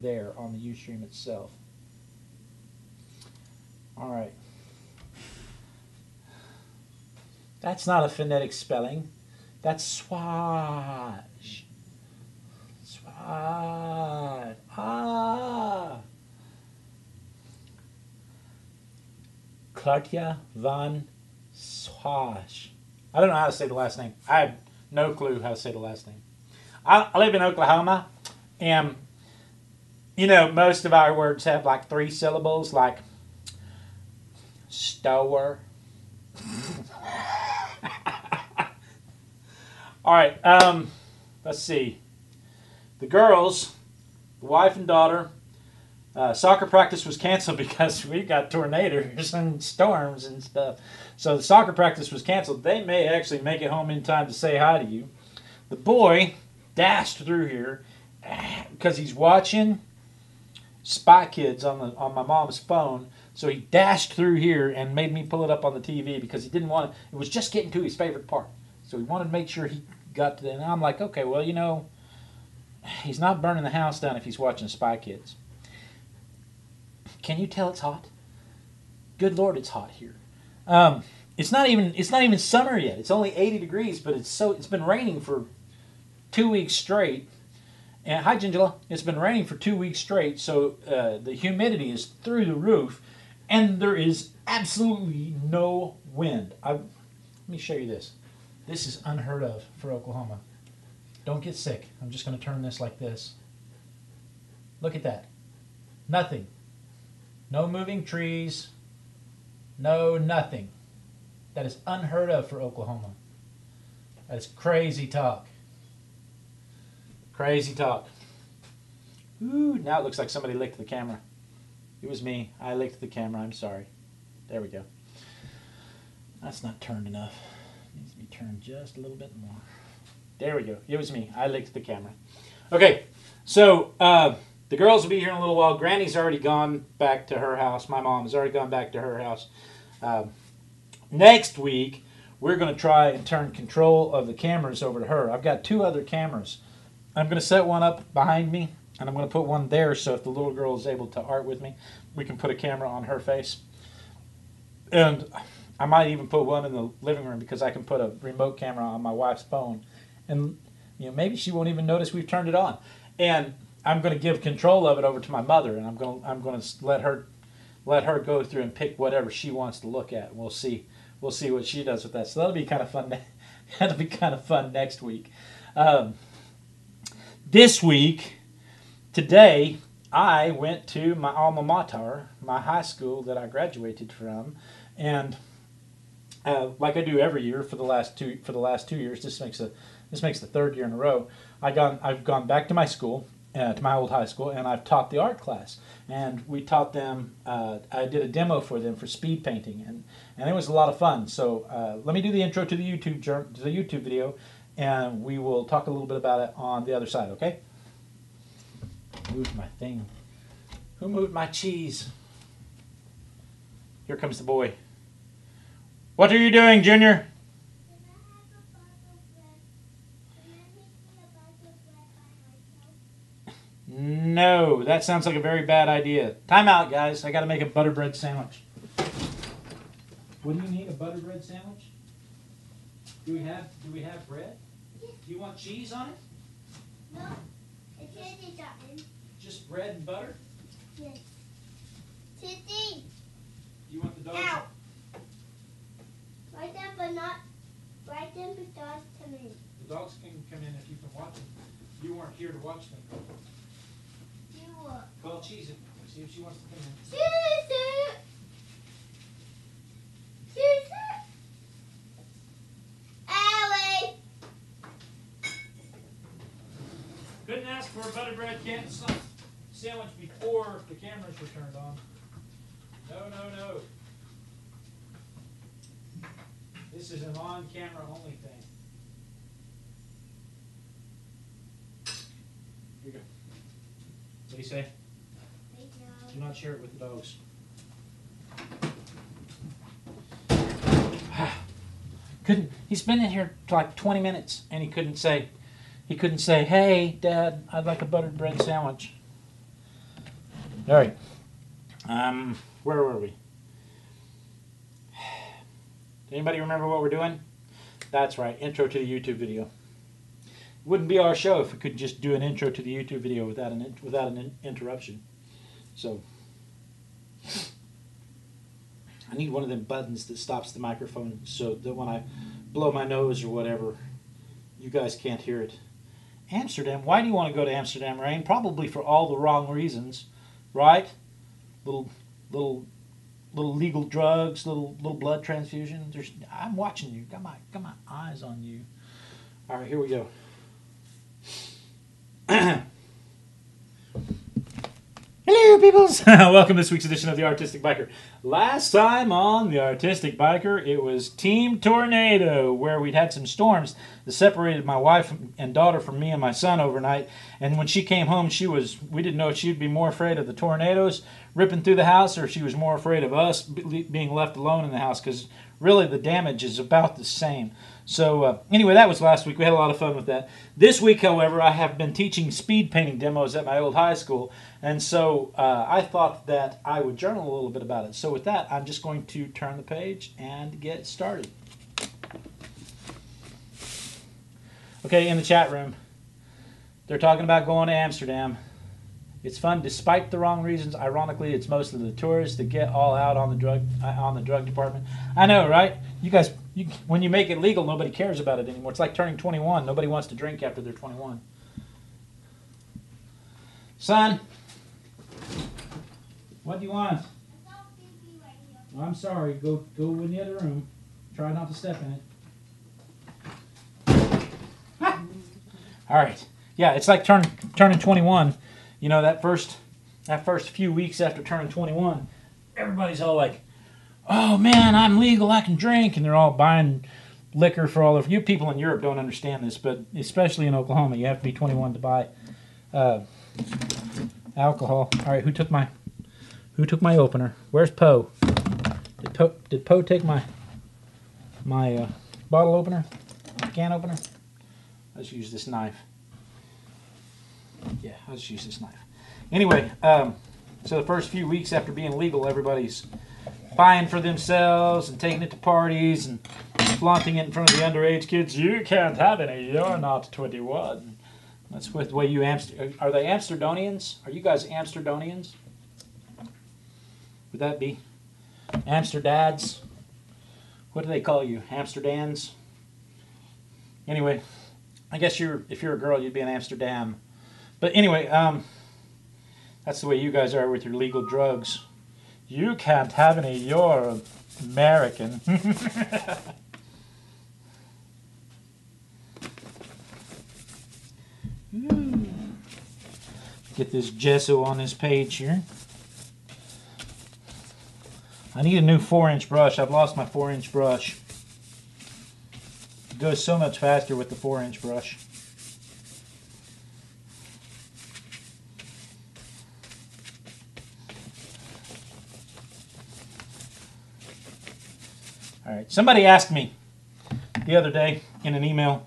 there on the Ustream itself. All right. That's not a phonetic spelling. That's swaj. Swaj. Ah. Clartia van Swaj. I don't know how to say the last name. I have no clue how to say the last name. I live in Oklahoma, and most of our words have like 3 syllables, like stower. All right, let's see. The girls, the wife and daughter, soccer practice was canceled because we got tornadoes and storms and stuff. So the soccer practice was canceled. They may actually make it home in time to say hi to you. The boy dashed through here because he's watching Spy Kids on my mom's phone. So he dashed through here and made me pull it up on the TV because he didn't want it. It was just getting to his favorite part. So he wanted to make sure he got to that. And I'm like, okay, well, he's not burning the house down if he's watching Spy Kids. Can you tell it's hot? Good Lord, it's hot here. It's not even summer yet. It's only 80 degrees, but it's been raining for 2 weeks straight. And hi, Gingela. It's been raining for 2 weeks straight, so the humidity is through the roof, and there is absolutely no wind. Let me show you this. This is unheard of for Oklahoma. Don't get sick. I'm just going to turn this like this. Look at that. Nothing. No moving trees. No nothing. That is unheard of for Oklahoma. That is crazy talk. Crazy talk. Ooh, now it looks like somebody licked the camera. It was me. I licked the camera. I'm sorry. There we go. That's not turned enough. It needs to be turned just a little bit more. There we go. It was me. I licked the camera. Okay, so the girls will be here in a little while. Granny's already gone back to her house. My mom has already gone back to her house. Next week, we're going to try and turn control of the cameras over to her. I've got 2 other cameras. I'm going to set one up behind me, and I'm going to put one there so if the little girl is able to art with me, we can put a camera on her face. And I might even put one in the living room because I can put a remote camera on my wife's phone. And maybe she won't even notice we've turned it on. And I'm going to give control of it over to my mother, and I'm going to let her go through and pick whatever she wants to look at. We'll see what she does with that. So that'll be kind of fun. That'll be kind of fun next week. This week, today, I went to my alma mater, my high school that I graduated from, and like I do every year for the last 2 years, this makes the 3rd year in a row. I've gone back to my school, to my old high school, and I've taught the art class. And we taught them. I did a demo for them for speed painting, and it was a lot of fun. So let me do the intro to the YouTube video, and we will talk a little bit about it on the other side. Okay? Moved my thing. Who moved my cheese? Here comes the boy. What are you doing, Junior? No, that sounds like a very bad idea. Time out, guys. I got to make a butter bread sandwich. What do you need? A butter bread sandwich? Do we have bread? Do you want cheese on it? No, it's candy something. Just bread and butter? Yes. Titty. Do you want the dogs? Ow. Right there, but not right there, but dogs come in. The dogs can come in if you can watch them. You weren't here to watch them. You were. Call Cheese-It. See if she wants to come in. Cheese-It. Cheese-It. Allie. Couldn't ask for a butter bread sandwich before the cameras were turned on. No. This is an on-camera only thing. Here you go. What do you say? Do not share it with the dogs. He's been in here for like 20 minutes and he couldn't say, hey, Dad, I'd like a buttered bread sandwich. All right. Where were we? Anybody remember what we're doing? That's right, intro to the YouTube video. It wouldn't be our show if we could just do an intro to the YouTube video without an interruption. So, I need one of them buttons that stops the microphone so that when I blow my nose or whatever, you guys can't hear it. Amsterdam. Why do you want to go to Amsterdam, Rain? Probably for all the wrong reasons, right? Little legal drugs, little blood transfusions. I'm watching you. Got my eyes on you. All right, here we go. Hello, peoples. Welcome to this week's edition of the Artistic Biker. Last time on the Artistic Biker, it was Team Tornado, where we'd had some storms that separated my wife and daughter from me and my son overnight. And when she came home, we didn't know if she'd be more afraid of the tornadoes ripping through the house, or if she was more afraid of us being left alone in the house, because really the damage is about the same. So anyway, that was last week. We had a lot of fun with that. This week, however, I have been teaching speed painting demos at my old high school, and so I thought that I would journal a little bit about it. So with that, I'm just going to turn the page and get started. Okay, in the chat room, they're talking about going to Amsterdam. It's fun despite the wrong reasons. Ironically, it's mostly the tourists that get all out on the drug department. I know, right? You guys, when you make it legal, nobody cares about it anymore. It's like turning 21. Nobody wants to drink after they're 21. Son, what do you want? Oh, I'm sorry. Go in the other room. Try not to step in it. Ah! All right. Yeah, it's like turning 21. You know, that first few weeks after turning 21, everybody's all like, "Oh man, I'm legal, I can drink," and they're all buying liquor for all of you. People in Europe don't understand this, but especially in Oklahoma, you have to be 21 to buy alcohol. All right, who took my opener? Where's Poe? Did Poe take my bottle opener, can opener? Let's use this knife. Yeah, I'll just use this knife. Anyway, so the first few weeks after being legal, everybody's buying for themselves and taking it to parties and flaunting it in front of the underage kids. You can't have any. You're not 21. That's the way you are they Amsterdonians? Are you guys Amsterdonians? Would that be Amsterdads? What do they call you? Amsterdams? Anyway, I guess if you're a girl, you'd be in Amsterdam. But anyway, that's the way you guys are with your legal drugs. You can't have any. You're American. Get this gesso on this page here. I need a new 4-inch brush. I've lost my 4-inch brush. It goes so much faster with the 4-inch brush. All right. Somebody asked me the other day in an email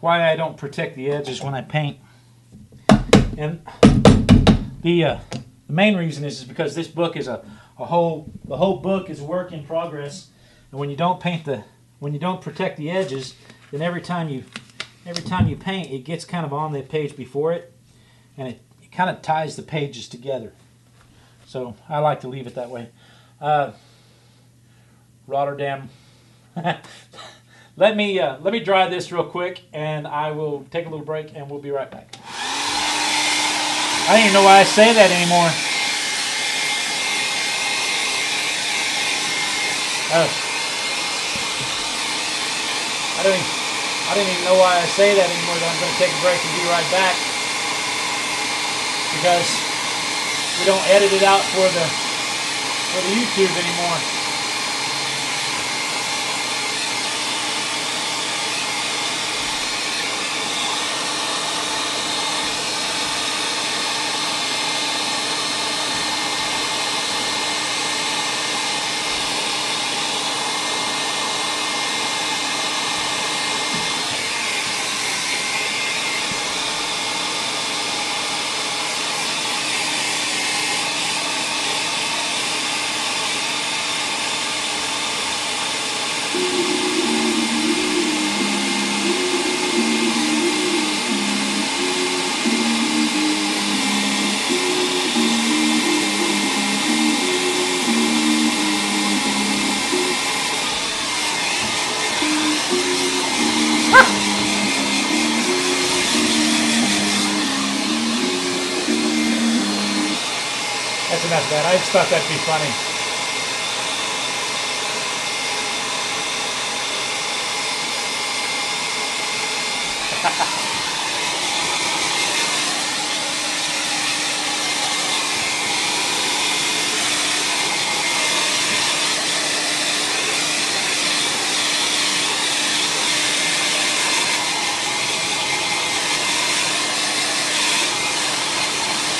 why I don't protect the edges when I paint, and the main reason is because this book is the whole book is a work in progress, and when you don't protect the edges, then every time you paint, it gets kind of on the page before it, and it kind of ties the pages together. So I like to leave it that way. Rotterdam. Let me dry this real quick, and I will take a little break, and we'll be right back. I don't even know why I say that anymore. I don't even know why I say that anymore. That I'm going to take a break and be right back, because we don't edit it out for the YouTube anymore. That's enough of that. I just thought that'd be funny.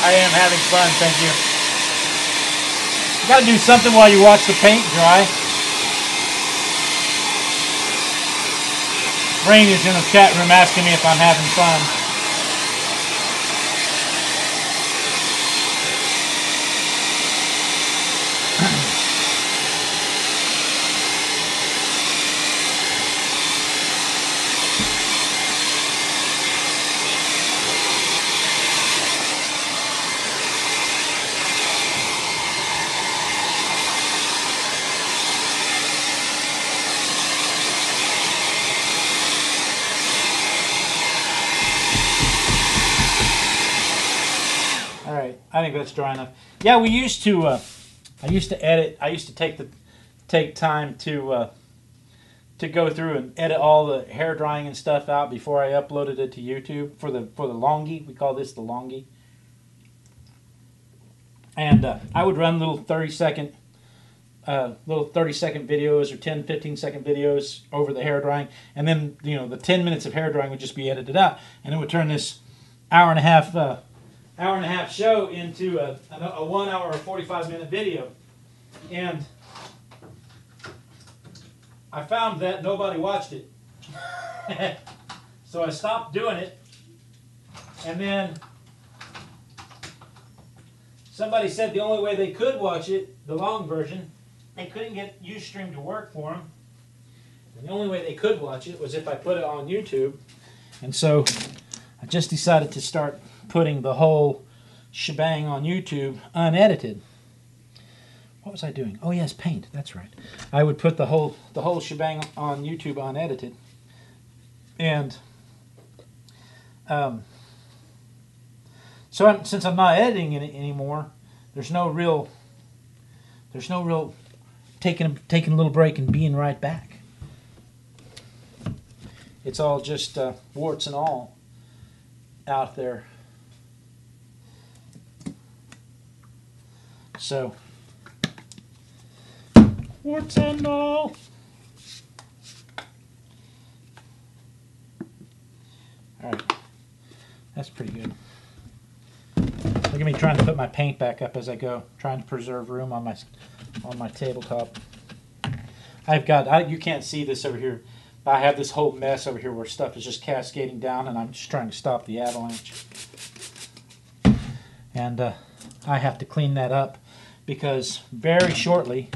I am having fun, thank you. You gotta do something while you watch the paint dry. Rain is in the chat room asking me if I'm having fun. I think that's dry enough. Yeah, we used to. I used to edit. I used to take time to go through and edit all the hair drying and stuff out before I uploaded it to YouTube for the longie. We call this the longie. And I would run little 30-second videos or 10, 15-second videos over the hair drying, and then the 10 minutes of hair drying would just be edited out, and it would turn this hour and a half show into a 1 hour or 45-minute video. And I found that nobody watched it. So I stopped doing it. And then somebody said the only way they could watch it, the long version, they couldn't get Ustream to work for them. And the only way they could watch it was if I put it on YouTube. And so I just decided to start putting the whole shebang on YouTube unedited. What was I doing? Oh yes, paint. That's right. I would put the whole shebang on YouTube unedited, and so since I'm not editing it anymore, there's no real taking a little break and being right back. It's all just warts and all out there. So, warts and all. All right, that's pretty good. Look at me trying to put my paint back up as I go, trying to preserve room on my tabletop. You can't see this over here, but I have this whole mess over here where stuff is just cascading down, and I'm just trying to stop the avalanche. And I have to clean that up, because very shortly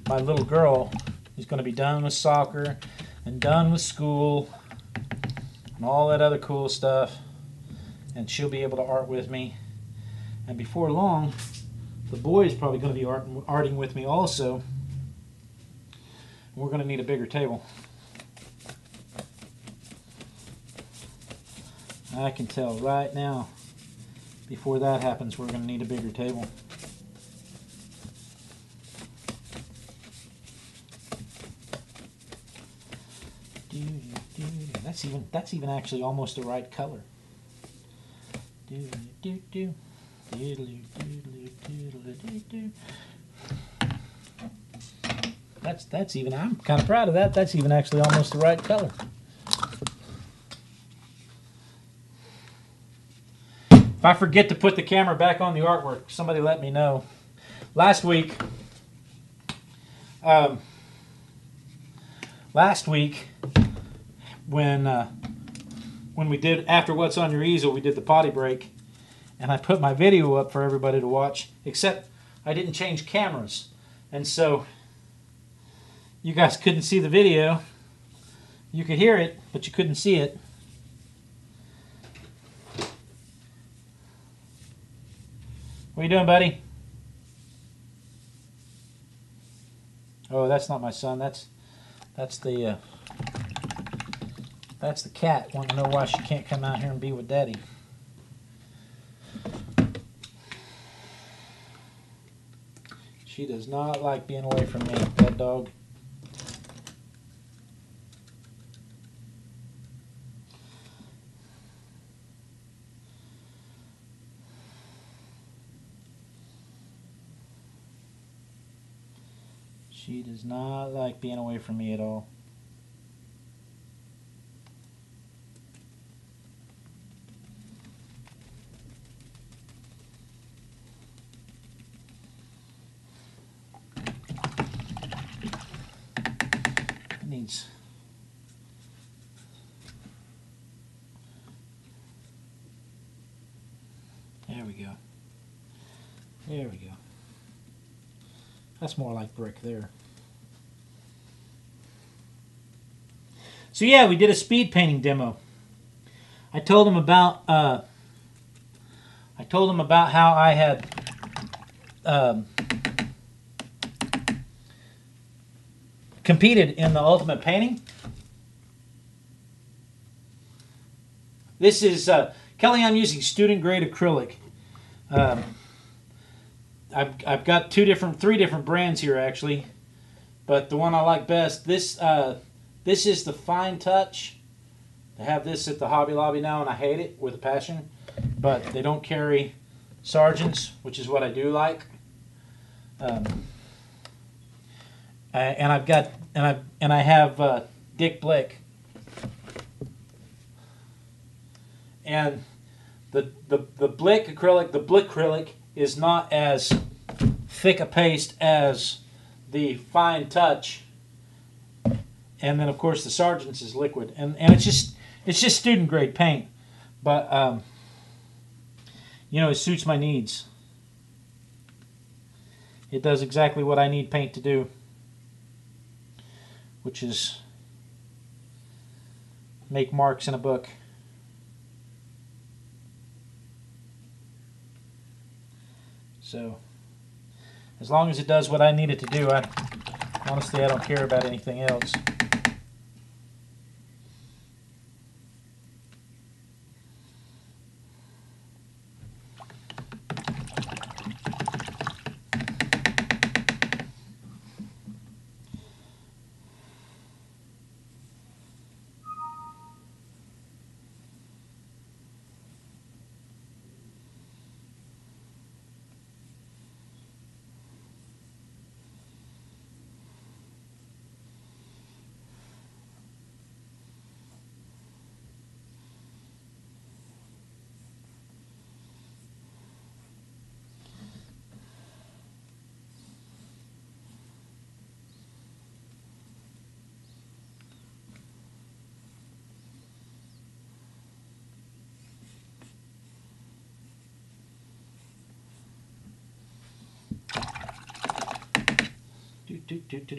my little girl is going to be done with soccer and done with school and all that other cool stuff, and she'll be able to art with me. And before long, the boy is probably going to be arting with me also. We're going to need a bigger table. I can tell right now, before that happens, we're going to need a bigger table. That's even actually almost the right color. That's even, I'm kind of proud of that. That's even actually almost the right color. If I forget to put the camera back on the artwork, somebody let me know. Last week, when we did After What's on Your Easel, we did the potty break, and I put my video up for everybody to watch, except I didn't change cameras, and so you guys couldn't see the video. You could hear it, but you couldn't see it. What are you doing, buddy? Oh, that's not my son. That's the cat wanting to know why she can't come out here and be with Daddy. She does not like being away from me, that dog. She does not like being away from me at all. Needs there we go. There we go. That's more like brick there. So yeah, we did a speed painting demo. I told them about how I had competed in the Ultimate Painting. This is Kelly. I'm using student grade acrylic. I've got three different brands here actually, but the one I like best, this is the Fine Touch. They have this at the Hobby Lobby now, and I hate it with a passion. But they don't carry Sargent's, which is what I do like. And I have Dick Blick, and the Blick acrylic is not as thick a paste as the Fine Touch, and then of course the Sargent's is liquid, and it's just student grade paint, but you know, it suits my needs. It does exactly what I need paint to do, which is make marks in a book. So, as long as it does what I need it to do, honestly, I don't care about anything else.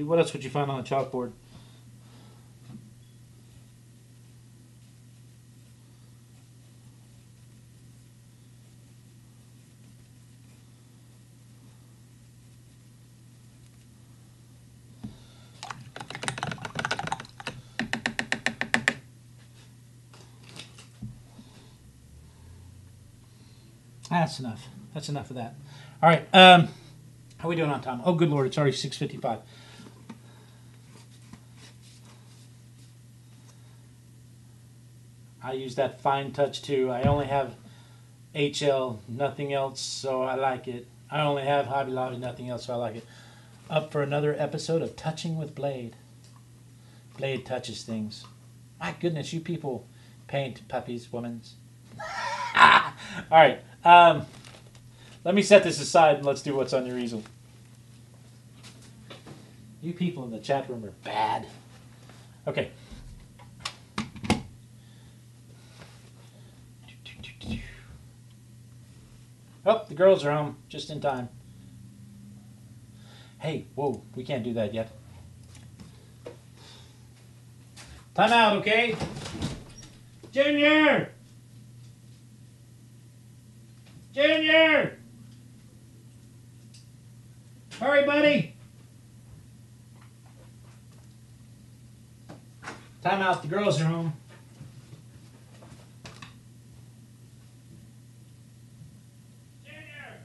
What else would you find on the chalkboard? That's enough. That's enough of that. All right. How are we doing on time? Oh, good Lord, it's already 6:55. I use that Fine Touch too. I only have HL, nothing else, so I like it. I only have Hobby Lobby, nothing else, so I like it. Up for another episode of Touching with Blade. Blade touches things. My goodness, you people paint puppies, women's. All right. Let me set this aside and let's do what's on your easel. You people in the chat room are bad. Okay. Oh, the girls are home just in time. Hey, whoa, we can't do that yet. Time out, okay? Junior! Junior! Hurry, buddy! Time out, the girls are home. Junior!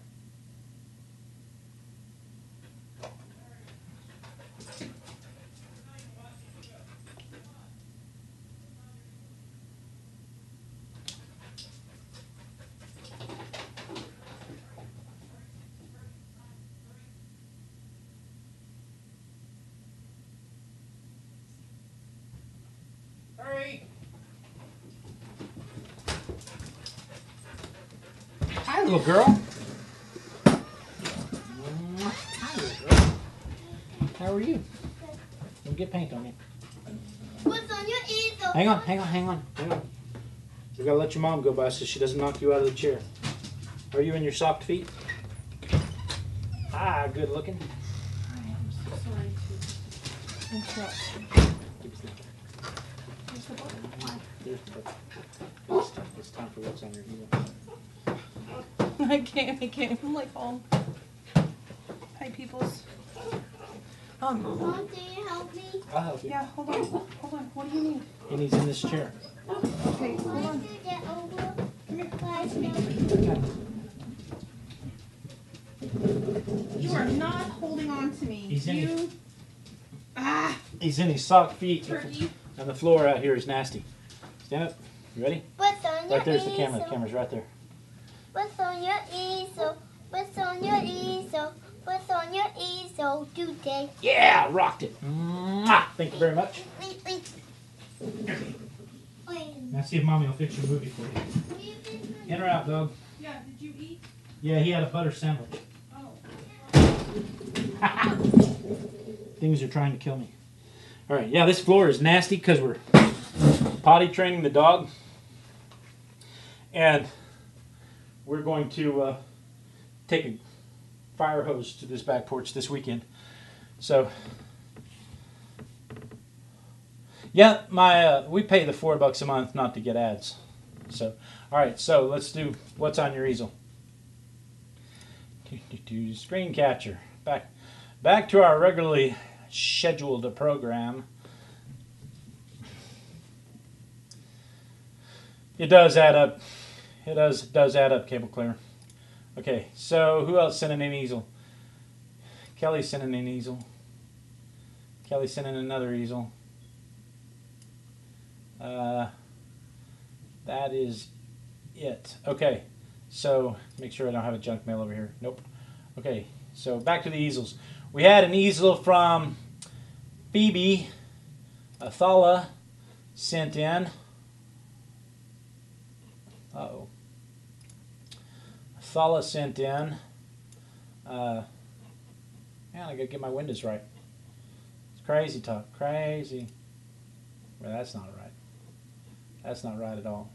Hi, little girl. Hi, little girl. How are you? Don't get paint on you. What's on your easel? Hang on. We gotta let your mom go by so she doesn't knock you out of the chair. Are you in your socked feet? Ah, good looking. I am so sorry to interrupt. There's the button. There's the button. It's time for what's on your heel. I can't. I'm like home. Hi, peoples. Mom, can you help me? I'll help you. Yeah, hold on. What do you need? And he's in this chair. Okay, hold Why on. did you get over? Come here. Guys, You are not holding on to me. He's in you. Ah, He's in his socked feet. turkey. And the floor out here is nasty. Stand up. You ready? What's on your Right there's the easel? camera. The camera's right there. What's on your easel? What's on your easel? What's on your easel today? Yeah, rocked it. Mwah! Thank you very much. Wait. Now see if Mommy will fix your movie for you. Get her out, dog. Yeah, did you eat? Yeah, he had a butter sandwich. Oh. Things are trying to kill me. All right, yeah, this floor is nasty because we're potty training the dog. And we're going to take a fire hose to this back porch this weekend. So, yeah, we pay the $4 a month not to get ads. So, all right, so let's do what's on your easel. Screen catcher. Back to our regularly scheduled program. It does add up. It does add up, Cable Clear. Okay, so who else sent in an easel? Kelly sent in an easel. Kelly sent in another easel. That is it. Okay, so make sure I don't have a junk mail over here. Nope. Okay, so back to the easels. We had an easel from Phoebe Athala sent in. Uh-oh. Athala sent in. Man, I gotta get my windows right. It's crazy talk. Crazy. Well, that's not right. That's not right at all.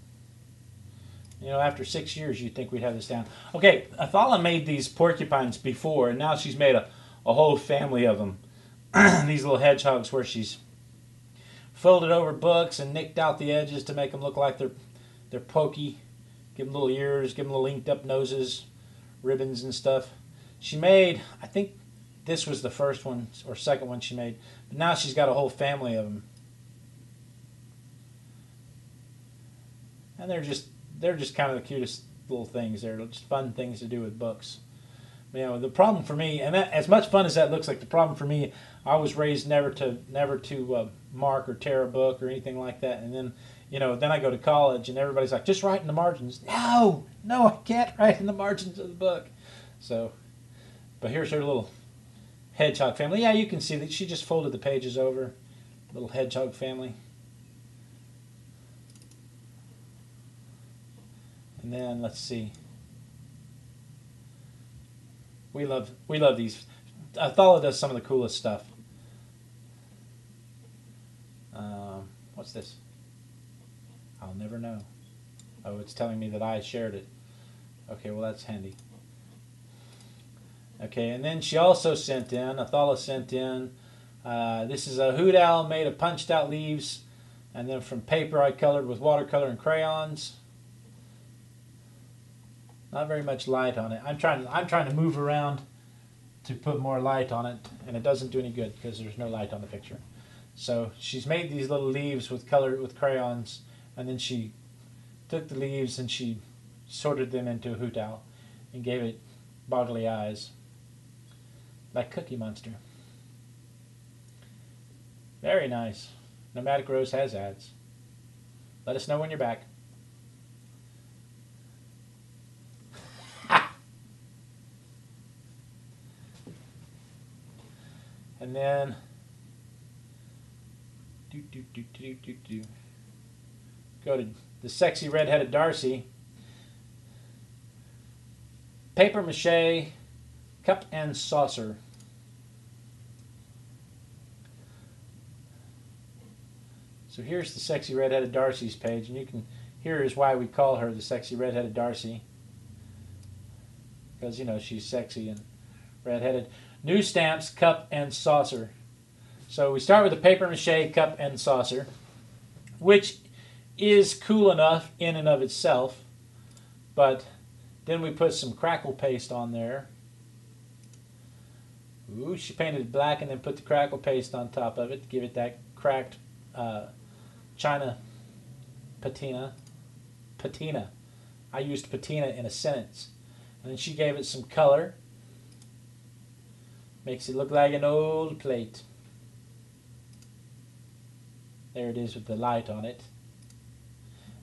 You know, after 6 years, you'd think we'd have this down. Okay, Athala made these porcupines before, and now she's made a whole family of them. These little hedgehogs where she's folded over books and nicked out the edges to make them look like they're pokey. Give them little ears, give them little inked up noses, ribbons and stuff. She made, I think this was the first one or second one she made, but now she's got a whole family of them. And they're just kind of the cutest little things. They're just fun things to do with books. You know, the problem for me, and that, as much fun as that looks like, the problem for me, I was raised never to mark or tear a book or anything like that. And then, you know, then I go to college and everybody's like, just write in the margins. No, I can't write in the margins of the book. So, but here's her little hedgehog family. Yeah, you can see that she just folded the pages over. Little hedgehog family. And then let's see. We love these. Athala does some of the coolest stuff. What's this? I'll never know. Oh, it's telling me that I shared it. Okay, well that's handy. Okay, and then she also sent in, Athala sent in, this is a hoot owl made of punched out leaves, and then from paper I colored with watercolor and crayons. Not very much light on it. I'm trying to move around to put more light on it, and it doesn't do any good because there's no light on the picture. So she's made these little leaves with crayons, and then she took the leaves and she sorted them into a hoot owl and gave it boggly eyes, like Cookie Monster. Very nice. Nomadic Rose has ads. Let us know when you're back. And then go to the sexy red-headed Darcy. paper mache cup and saucer. So here's the Sexy Redheaded Darcy's page, and you can here is why we call her the Sexy Redheaded Darcy, because you know she's sexy and redheaded. New stamps, cup and saucer. So we start with the paper mache cup and saucer, which is cool enough in and of itself, but then we put some crackle paste on there. Ooh, she painted it black and then put the crackle paste on top of it to give it that cracked China patina. Patina. I used patina in a sentence. And then she gave it some color. Makes it look like an old plate. There it is with the light on it.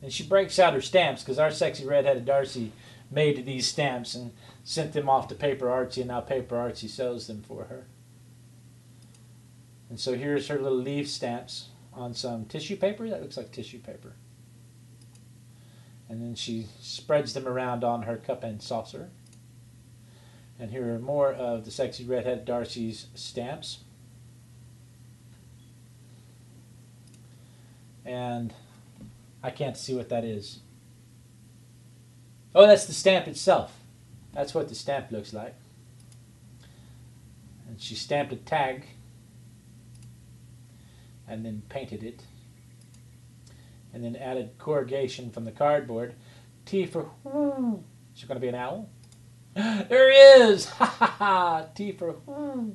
And she breaks out her stamps because our Sexy Redheaded Darcy made these stamps and sent them off to Paper Artsy, and now Paper Artsy sells them for her. And so here's her little leaf stamps on some tissue paper. That looks like tissue paper. And then she spreads them around on her cup and saucer. And here are more of the Sexy Redheaded Darcy's stamps. And I can't see what that is. Oh, that's the stamp itself. That's what the stamp looks like. And she stamped a tag and then painted it. And then added corrugation from the cardboard. T for whoo. Is there going to be an owl? There is! Ha ha ha! T for whoo.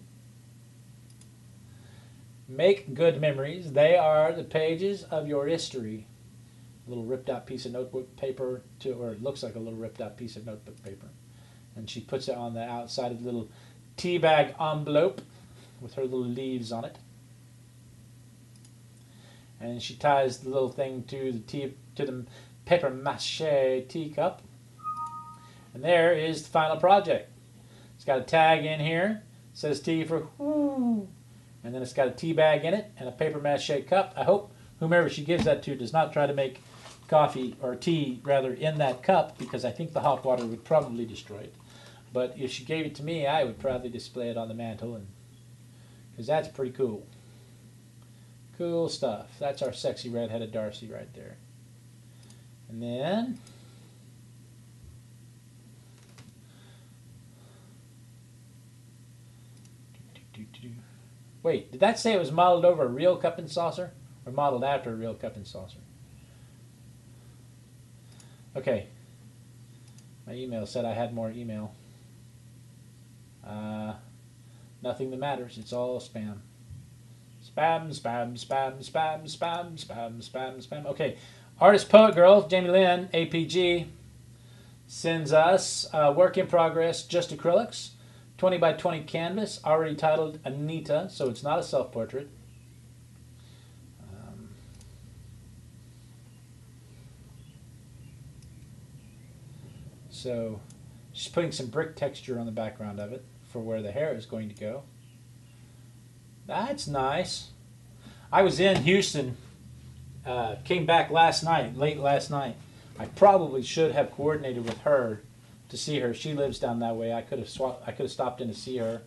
Make good memories. They are the pages of your history. A little ripped out piece of notebook paper, or it looks like a little ripped out piece of notebook paper. And she puts it on the outside of the little tea bag envelope with her little leaves on it. And she ties the little thing to the paper mache teacup. And there is the final project. It's got a tag in here. It says tea for whoo. And then it's got a tea bag in it and a paper mache cup. I hope whomever she gives that to does not try to make coffee or tea rather in that cup, because I think the hot water would probably destroy it. But if she gave it to me, I would probably display it on the mantle, and because that's pretty cool. Cool stuff. That's our Sexy Redheaded Darcy right there. And then wait, did that say it was modeled over a real cup and saucer or modeled after a real cup and saucer? Okay. My email said I had more email. Nothing that matters. It's all spam. Spam, spam, spam, spam, spam, spam, spam, spam. Okay. Artist Poet Girl, Jamie Lynn, APG, sends us work in progress, just acrylics, 20 by 20 canvas, already titled Anita, so it's not a self-portrait. So she's putting some brick texture on the background of it for where the hair is going to go. That's nice. I was in Houston, came back last night, late last night. I probably should have coordinated with her to see her. She lives down that way. I could have stopped in to see her.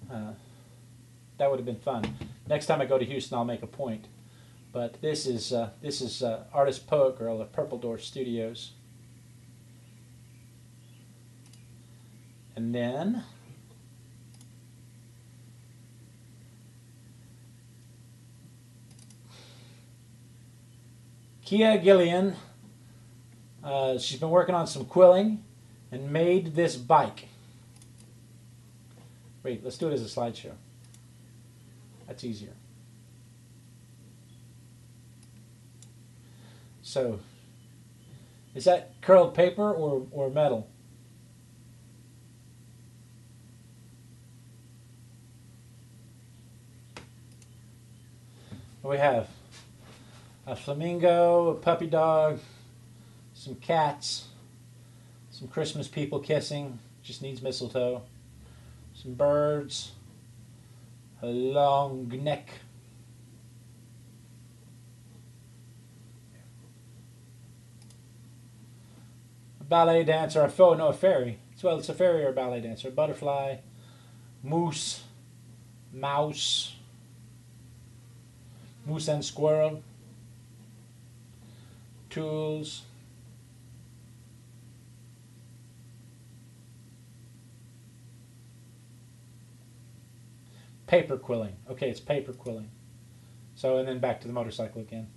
That would have been fun. Next time I go to Houston, I'll make a point. But this is Artist Poet Girl of Purple Door Studios. And then Kia Gillian, she's been working on some quilling and made this bike. Wait, let's do it as a slideshow. That's easier. So, is that curled paper or metal? We have a flamingo, a puppy dog, some cats, some Christmas people kissing, just needs mistletoe, some birds, a long neck, a ballet dancer, a fairy. It's well, it's a fairy or a ballet dancer. Butterfly, moose, mouse, moose and squirrel, tools, paper quilling. Okay, it's paper quilling. So, and then back to the motorcycle again.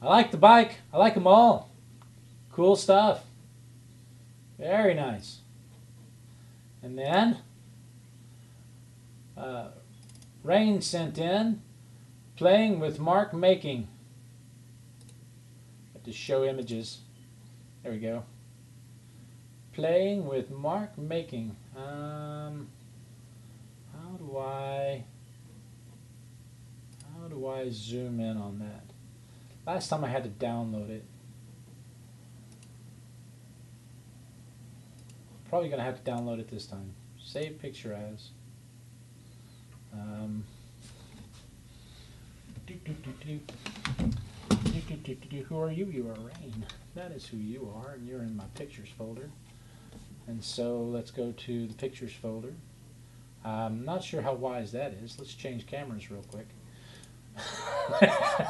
I like the bike. I like them all. Cool stuff. Very nice. And then, Rain sent in, playing with Mark Making. Have to show images. There we go. Playing with Mark Making. How do I zoom in on that? Last time I had to download it. Probably gonna have to download it this time. Save picture as. Who are you? You are Rain. That is who you are, and you're in my pictures folder. And so let's go to the pictures folder. I'm not sure how wise that is. Let's change cameras real quick.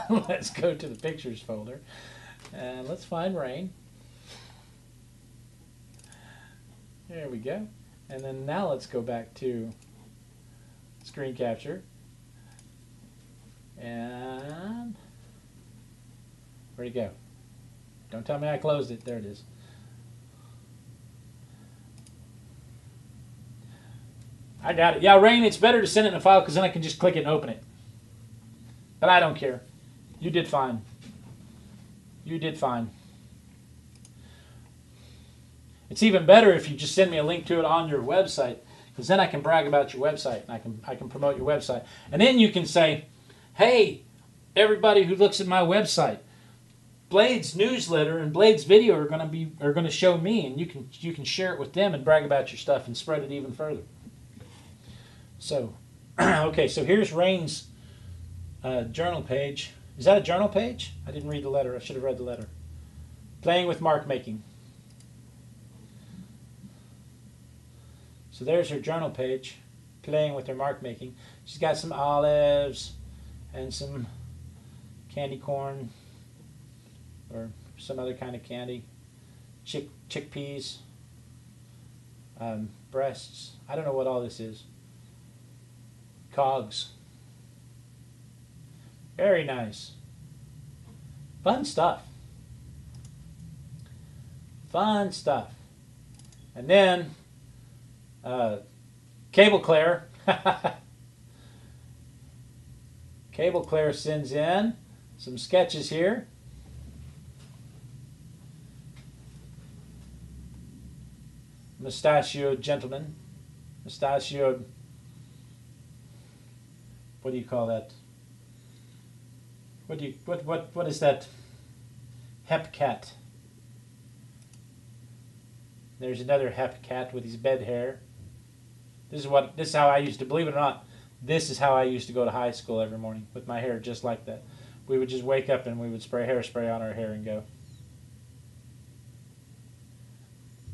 Let's go to the pictures folder and let's find Rain. There we go. And then now let's go back to screen capture. And where'd it go? Don't tell me I closed it. There it is. I got it. Yeah, Rain, it's better to send it in a file because then I can just click it and open it. But I don't care. You did fine. You did fine. It's even better if you just send me a link to it on your website, because then I can brag about your website and I can promote your website. And then you can say, hey, everybody who looks at my website, Blade's newsletter and Blade's video are going to show me, and you can share it with them and brag about your stuff and spread it even further. So, okay, so here's Rain's journal page. Is that a journal page? I didn't read the letter. I should have read the letter. Playing with Mark Making. So there's her journal page. Playing with her mark making. She's got some olives and some candy corn or some other kind of candy. Chickpeas. Breasts. I don't know what all this is. Cogs. Very nice. Fun stuff. Fun stuff. And then Cable Claire. Cable Claire sends in some sketches here. Mustachioed gentleman. Mustachioed. What do you call that? What is that? Hep cat. There's another hep cat with his bed hair. This is how I used to, believe it or not, this is how I used to go to high school every morning, with my hair just like that. We would just wake up and we would spray hairspray on our hair and go.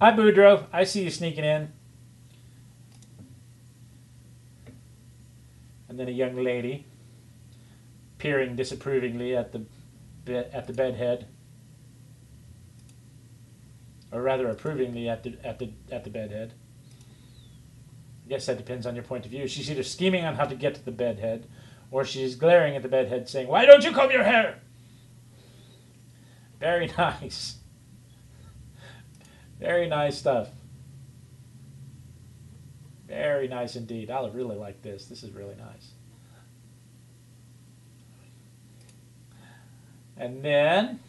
Hi Boudreaux, I see you sneaking in. And then a young lady peering disapprovingly at the bed head, or rather approvingly at the bed head. I guess that depends on your point of view. She's either scheming on how to get to the bed head, or she's glaring at the bed head saying, "Why don't you comb your hair?" Very nice. Very nice stuff. Very nice indeed. I really like this. This is really nice. And then,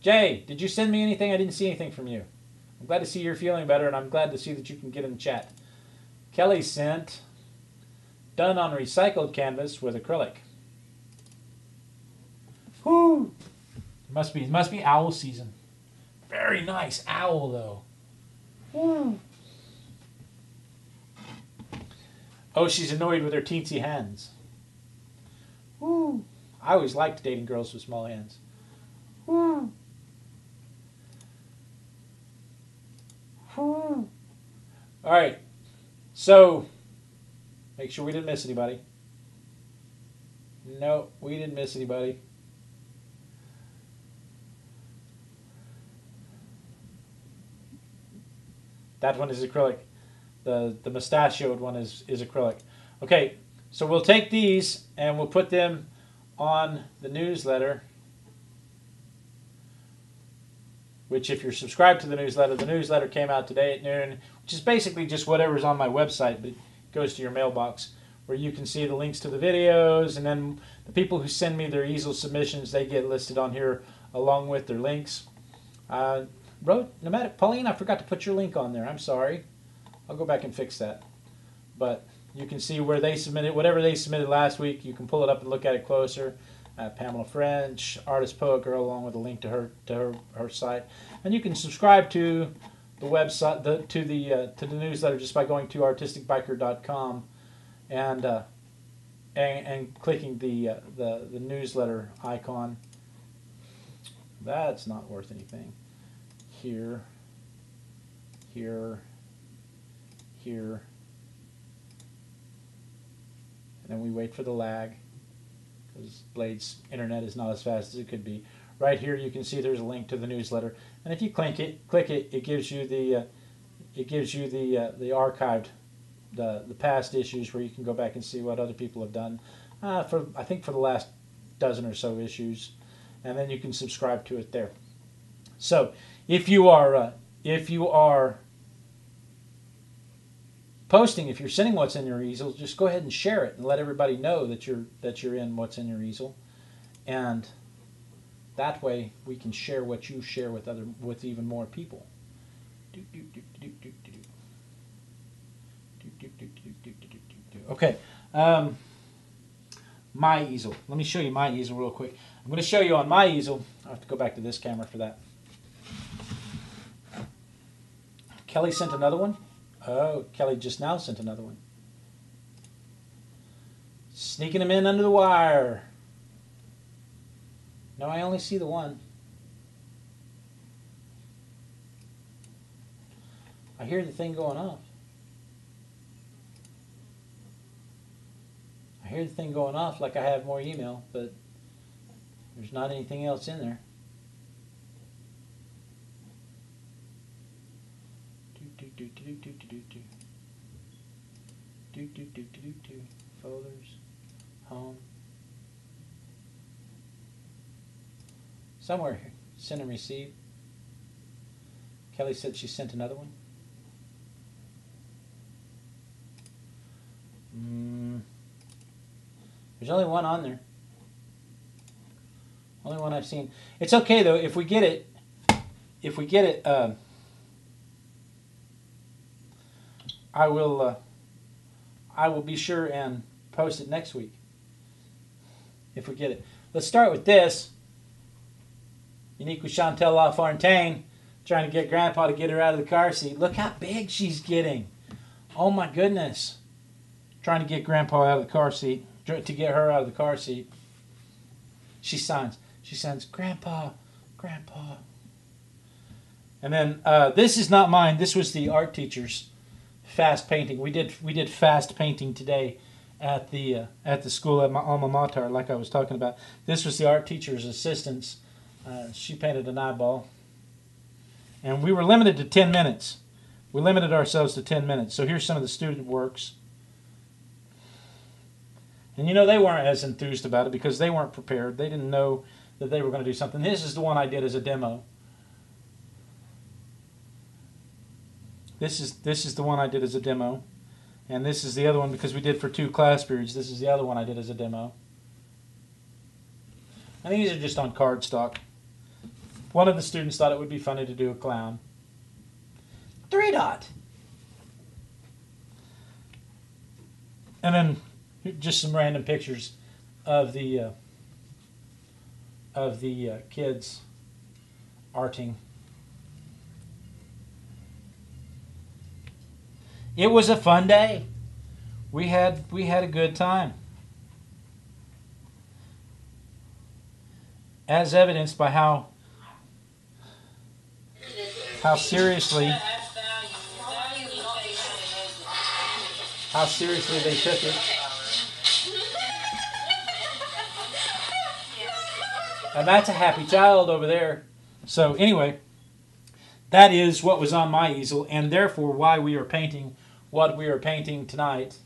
Jay, did you send me anything? I didn't see anything from you. I'm glad to see you're feeling better, and I'm glad to see that you can get in the chat. Kelly sent, done on recycled canvas with acrylic. Whoo! It must be owl season. Very nice owl, though. Woo! Oh, she's annoyed with her teensy hands. Woo! I always liked dating girls with small hands. Woo! All right. So, make sure we didn't miss anybody. No, we didn't miss anybody. That one is acrylic. The mustachioed one is acrylic. Okay, so we'll take these and we'll put them on the newsletter. Which, if you're subscribed to the newsletter came out today at noon, which is basically just whatever's on my website, but it goes to your mailbox, where you can see the links to the videos, and then the people who send me their easel submissions, they get listed on here along with their links. Nomadic Pauline, I forgot to put your link on there. I'm sorry. I'll go back and fix that. But you can see where they submitted, whatever they submitted last week, you can pull it up and look at it closer. Pamela French, artist poet girl, along with a link to her site, and you can subscribe to the website to the newsletter just by going to artisticbiker.com and clicking the newsletter icon. That's not worth anything. Here, and then we wait for the lag, because Blade's internet is not as fast as it could be. Right here, you can see there's a link to the newsletter, and if you click it, it gives you the archived, the past issues, where you can go back and see what other people have done. I think for the last dozen or so issues, and then you can subscribe to it there. So if you are posting, if you're sending what's in your easel, just go ahead and share it and let everybody know that you're in what's in your easel, and that way we can share what you share with even more people. Okay, my easel. Let me show you my easel real quick. I'm going to show you on my easel. I have to go back to this camera for that. Kelly sent another one. Oh, Kelly just now sent another one. Sneaking them in under the wire. No, I only see the one. I hear the thing going off. I hear the thing going off like I have more email, but there's not anything else in there. Folders, home. Somewhere here. Send and receive. Kelly said she sent another one. There's only one on there. Only one I've seen. It's okay though if we get it. I will be sure and post it next week if we get it. Let's start with this. Unique with Chantel LaFontaine, trying to get Grandpa to get her out of the car seat. Look how big she's getting. Oh my goodness. Trying to get Grandpa out of the car seat, to get her out of the car seat. She signs, Grandpa, Grandpa. And then this is not mine. This was the art teacher's fast painting. We did fast painting today at the school at my alma mater, like I was talking about. This was the art teacher's assistant's. She painted an eyeball, and we were limited to 10 minutes. We limited ourselves to 10 minutes. So here's some of the student works. And you know, they weren't as enthused about it because they weren't prepared. They didn't know that they were going to do something. This is the one I did as a demo. This is the one I did as a demo. And this is the other one because we did for 2 class periods. This is the other one I did as a demo. And these are just on cardstock. One of the students thought it would be funny to do a clown. 3-dot. And then just some random pictures of the kids arting. It was a fun day. We had a good time. As evidenced by how seriously how seriously they took it. And that's a happy child over there. So anyway, that is what was on my easel, and therefore why we are painting what we are painting tonight,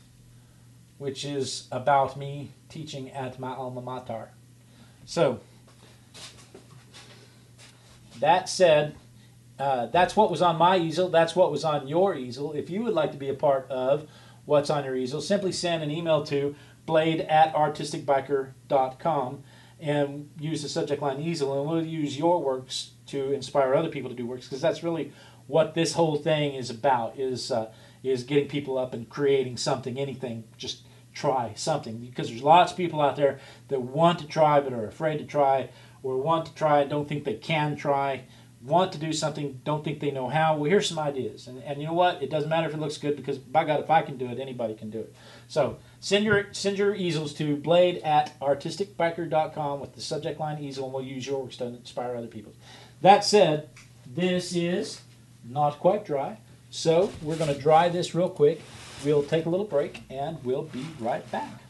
which is about me teaching at my alma mater. So, that said, that's what was on my easel. That's what was on your easel. If you would like to be a part of what's on your easel, simply send an email to blade@artisticbiker.com and use the subject line easel, and we'll use your works to inspire other people to do works, because that's really what this whole thing is about, is getting people up and creating something, anything. Just try something, because there's lots of people out there that want to try but are afraid to try, or want to try and don't think they can try, want to do something, don't think they know how. Well, here's some ideas, and you know what? It doesn't matter if it looks good, because by God, if I can do it, anybody can do it. So send your easels to blade@artisticbiker.com with the subject line easel, and we'll use your works to inspire other people. That said, this is not quite dry, so we're going to dry this real quick. We'll take a little break, and we'll be right back.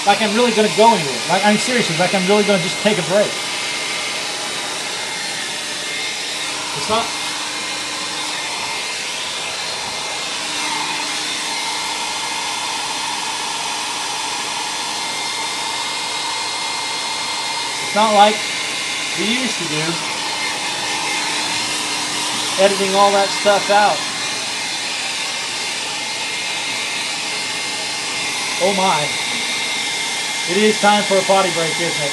Like I'm really going to go anywhere. Like I'm seriously, like I'm really going to just take a break. It's not. It's not like we used to do, editing all that stuff out. Oh my. It is time for a potty break, isn't it?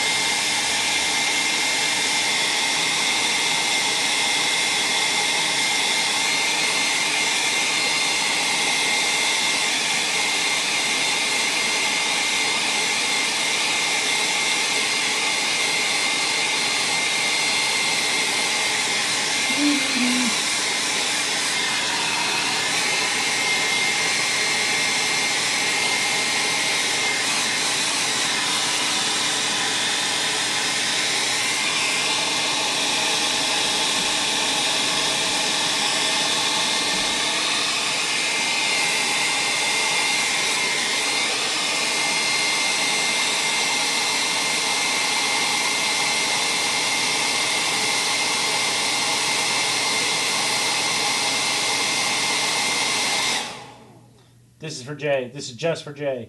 This is for Jay. This is just for Jay.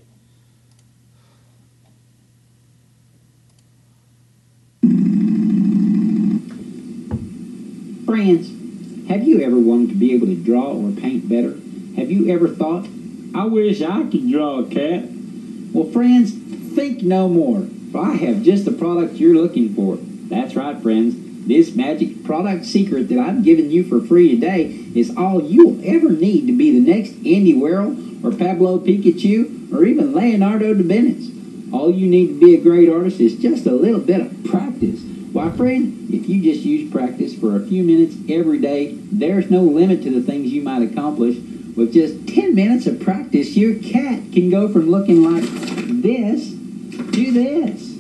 Friends, have you ever wanted to be able to draw or paint better? Have you ever thought, I wish I could draw a cat? Well, friends, think no more, for I have just the product you're looking for. That's right, friends. This magic product secret that I've given you for free today is all you'll ever need to be the next Andy Warhol or Pablo Picasso or even Leonardo da Vinci. All you need to be a great artist is just a little bit of practice. Why, friend, if you just use practice for a few minutes every day, there's no limit to the things you might accomplish. With just 10 minutes of practice, your cat can go from looking like this to this.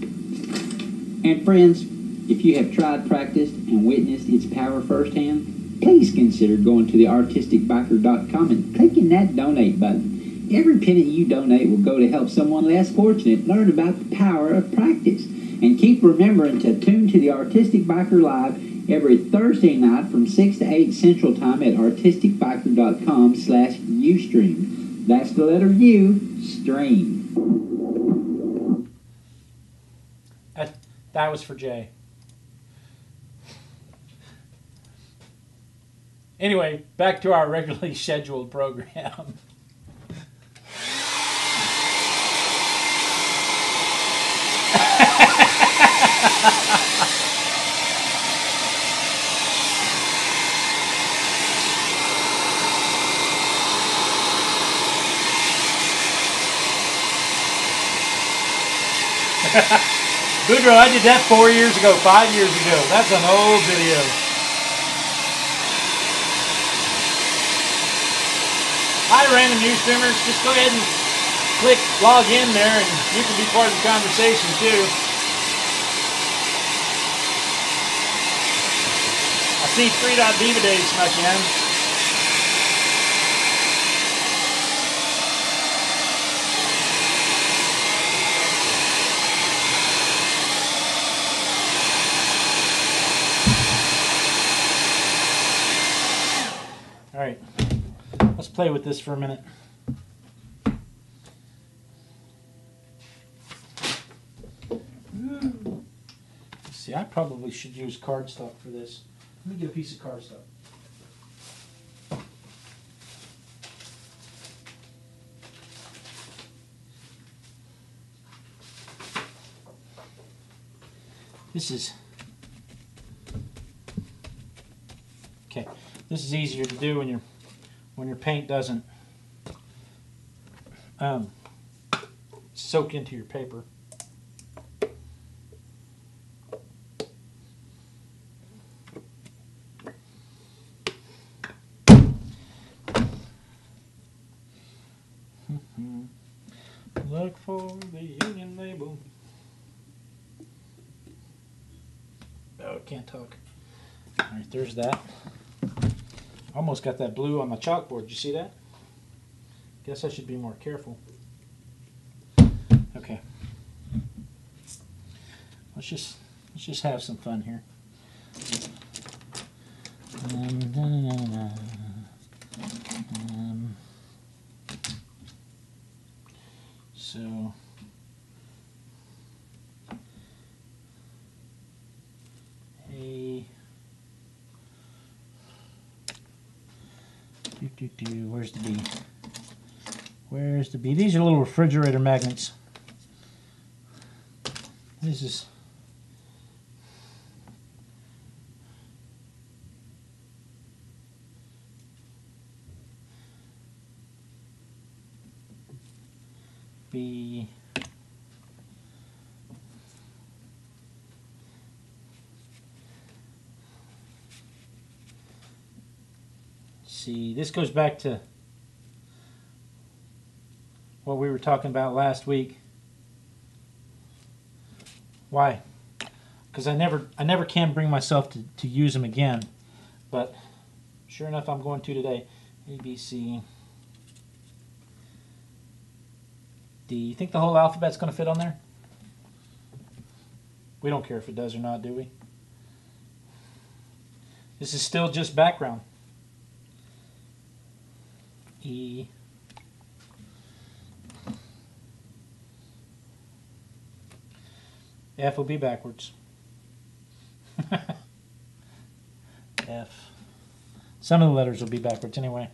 And friends, if you have tried, practiced, and witnessed its power firsthand, please consider going to theartisticbiker.com and clicking that donate button. Every penny you donate will go to help someone less fortunate learn about the power of practice. And keep remembering to tune to the Artistic Biker Live every Thursday night from 6 to 8 Central Time at artisticbiker.com/Ustream. That's the letter U, stream. That was for Jay. Anyway, back to our regularly scheduled program. Boudreaux, I did that 4 years ago, 5 years ago. That's an old video. Hi, random news streamers. Just go ahead and click log in there, and you can be part of the conversation too. I C3.DVD smaken. All right, let's play with this for a minute. See, I probably should use cardstock for this. Let me get a piece of cardstock. This is okay. This is easier to do when your paint doesn't soak into your paper. Look for the Union label. Oh, can't talk. All right, there's that. Almost got that blue on the chalkboard. Did you see that? Guess I should be more careful. Okay. Let's just have some fun here. So where's the B? Where's the B? These are little refrigerator magnets. This is B. See, this goes back to what we were talking about last week. Why? Because I never can bring myself to use them again. But sure enough, I'm going to today. A, B, C, D. You think the whole alphabet's going to fit on there? We don't care if it does or not, do we? This is still just background. E. F will be backwards. F. Some of the letters will be backwards anyway.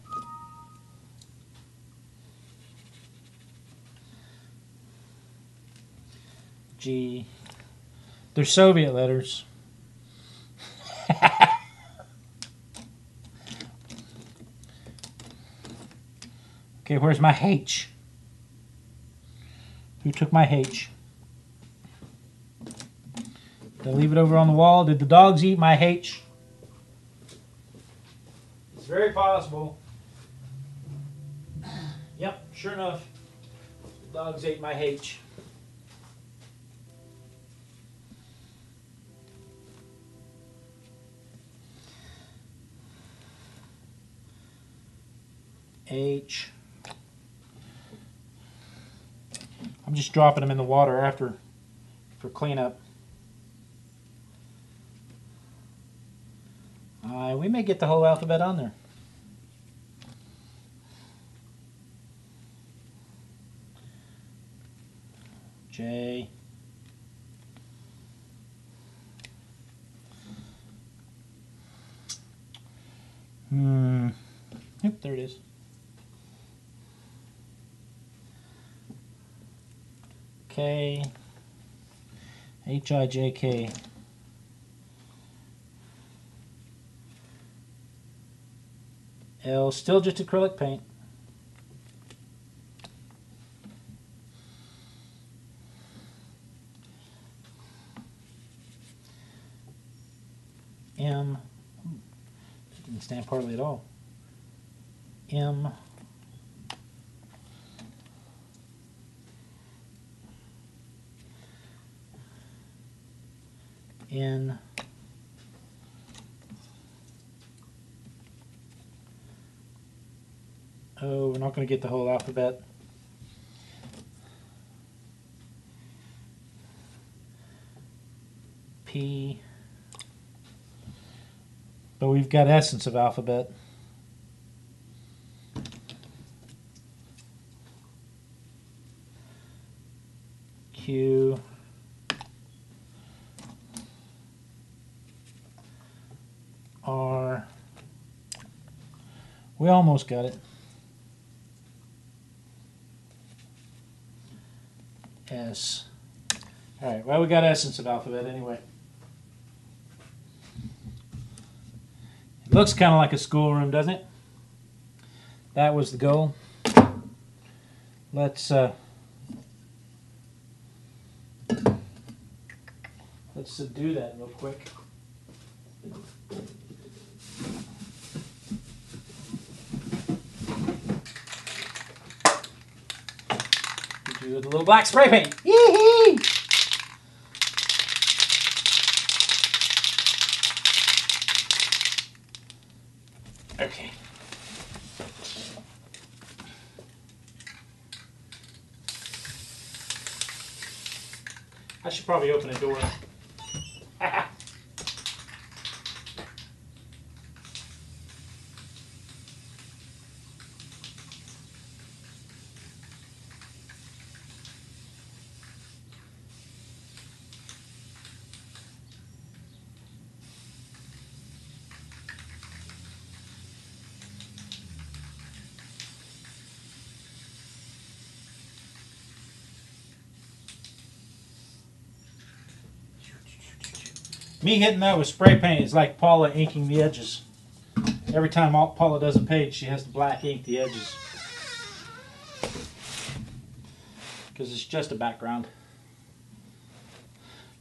G. They're Soviet letters. Okay, where's my H? Who took my H? Did I leave it over on the wall? Did the dogs eat my H? It's very possible. Yep, sure enough, the dogs ate my H. H. I'm just dropping them in the water after for cleanup. We may get the whole alphabet on there. J. Yep, there it is. K. H-I-J-K. L, still just acrylic paint. M, didn't stand partly at all. M, N, Oh, we're not going to get the whole alphabet. P. But we've got essence of alphabet. Q. R. We almost got it. S. All right, well, we got essence of alphabet anyway. It looks kind of like a schoolroom, doesn't it? That was the goal. Let's do that real quick. Do the little black spray paint. Yee-hee! Okay. I should probably open a door. Me hitting that with spray paint is like Paula inking the edges. Every time Paula does a page, she has to black ink the edges. Because it's just a background.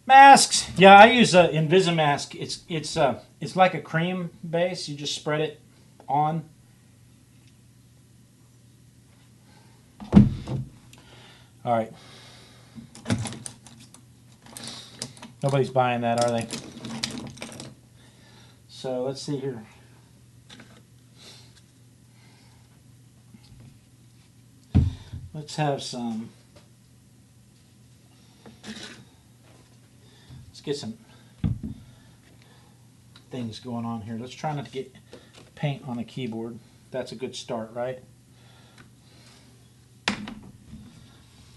Masks! Yeah, I use a Invisimask. It's like a cream base. You just spread it on. All right. Nobody's buying that, are they? So let's see here. Let's have some. Let's get some things going on here. Let's try not to get paint on the keyboard. That's a good start, right?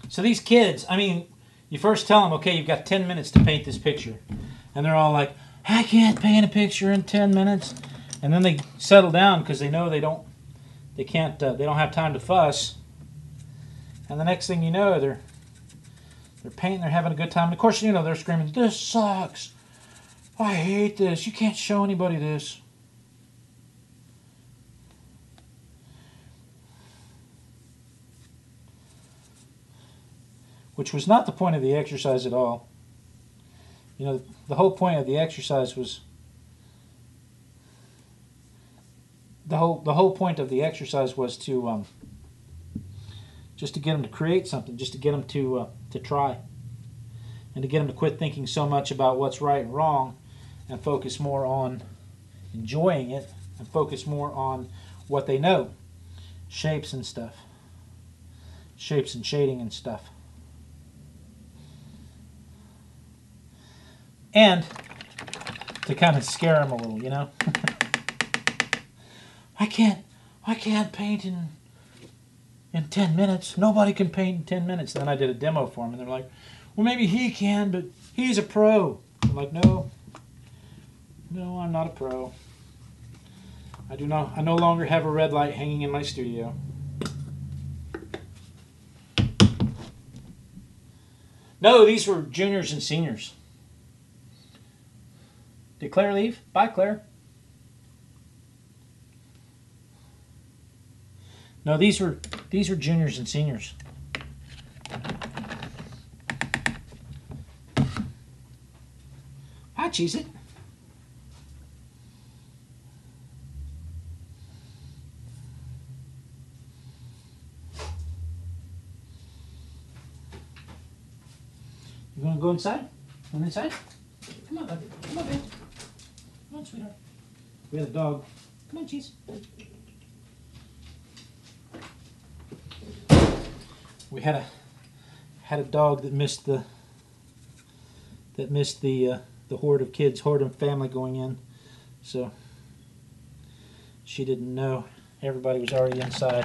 So these kids, I mean, you first tell them, okay, you've got 10 minutes to paint this picture. And they're all like, I can't paint a picture in 10 minutes. And then they settle down because they know they don't have time to fuss. And the next thing you know, they're painting, they're having a good time. And of course, you know, they're screaming, this sucks. I hate this. You can't show anybody this. Which was not the point of the exercise at all. You know, the whole point of the exercise was the whole point of the exercise was to just to get them to create something, just to get them to try, and to get them to quit thinking so much about what's right and wrong, and focus more on enjoying it, and focus more on what they know, shapes and stuff, shapes and shading and stuff. And to kind of scare them a little, you know. I can't paint in 10 minutes. Nobody can paint in 10 minutes. Then I did a demo for them, and they're like, well, maybe he can, but he's a pro. I'm like, no, I'm not a pro. I no longer have a red light hanging in my studio. No, these were juniors and seniors. Did Claire leave? Bye, Claire. No, these were juniors and seniors. Hi, Cheez-It. You want to go inside? Come inside? Come on, baby. Come on, baby. Come on, sweetheart. We have a dog. Come on, Cheese. we had a dog that missed the horde of kids, horde of family going in, so she didn't know everybody was already inside.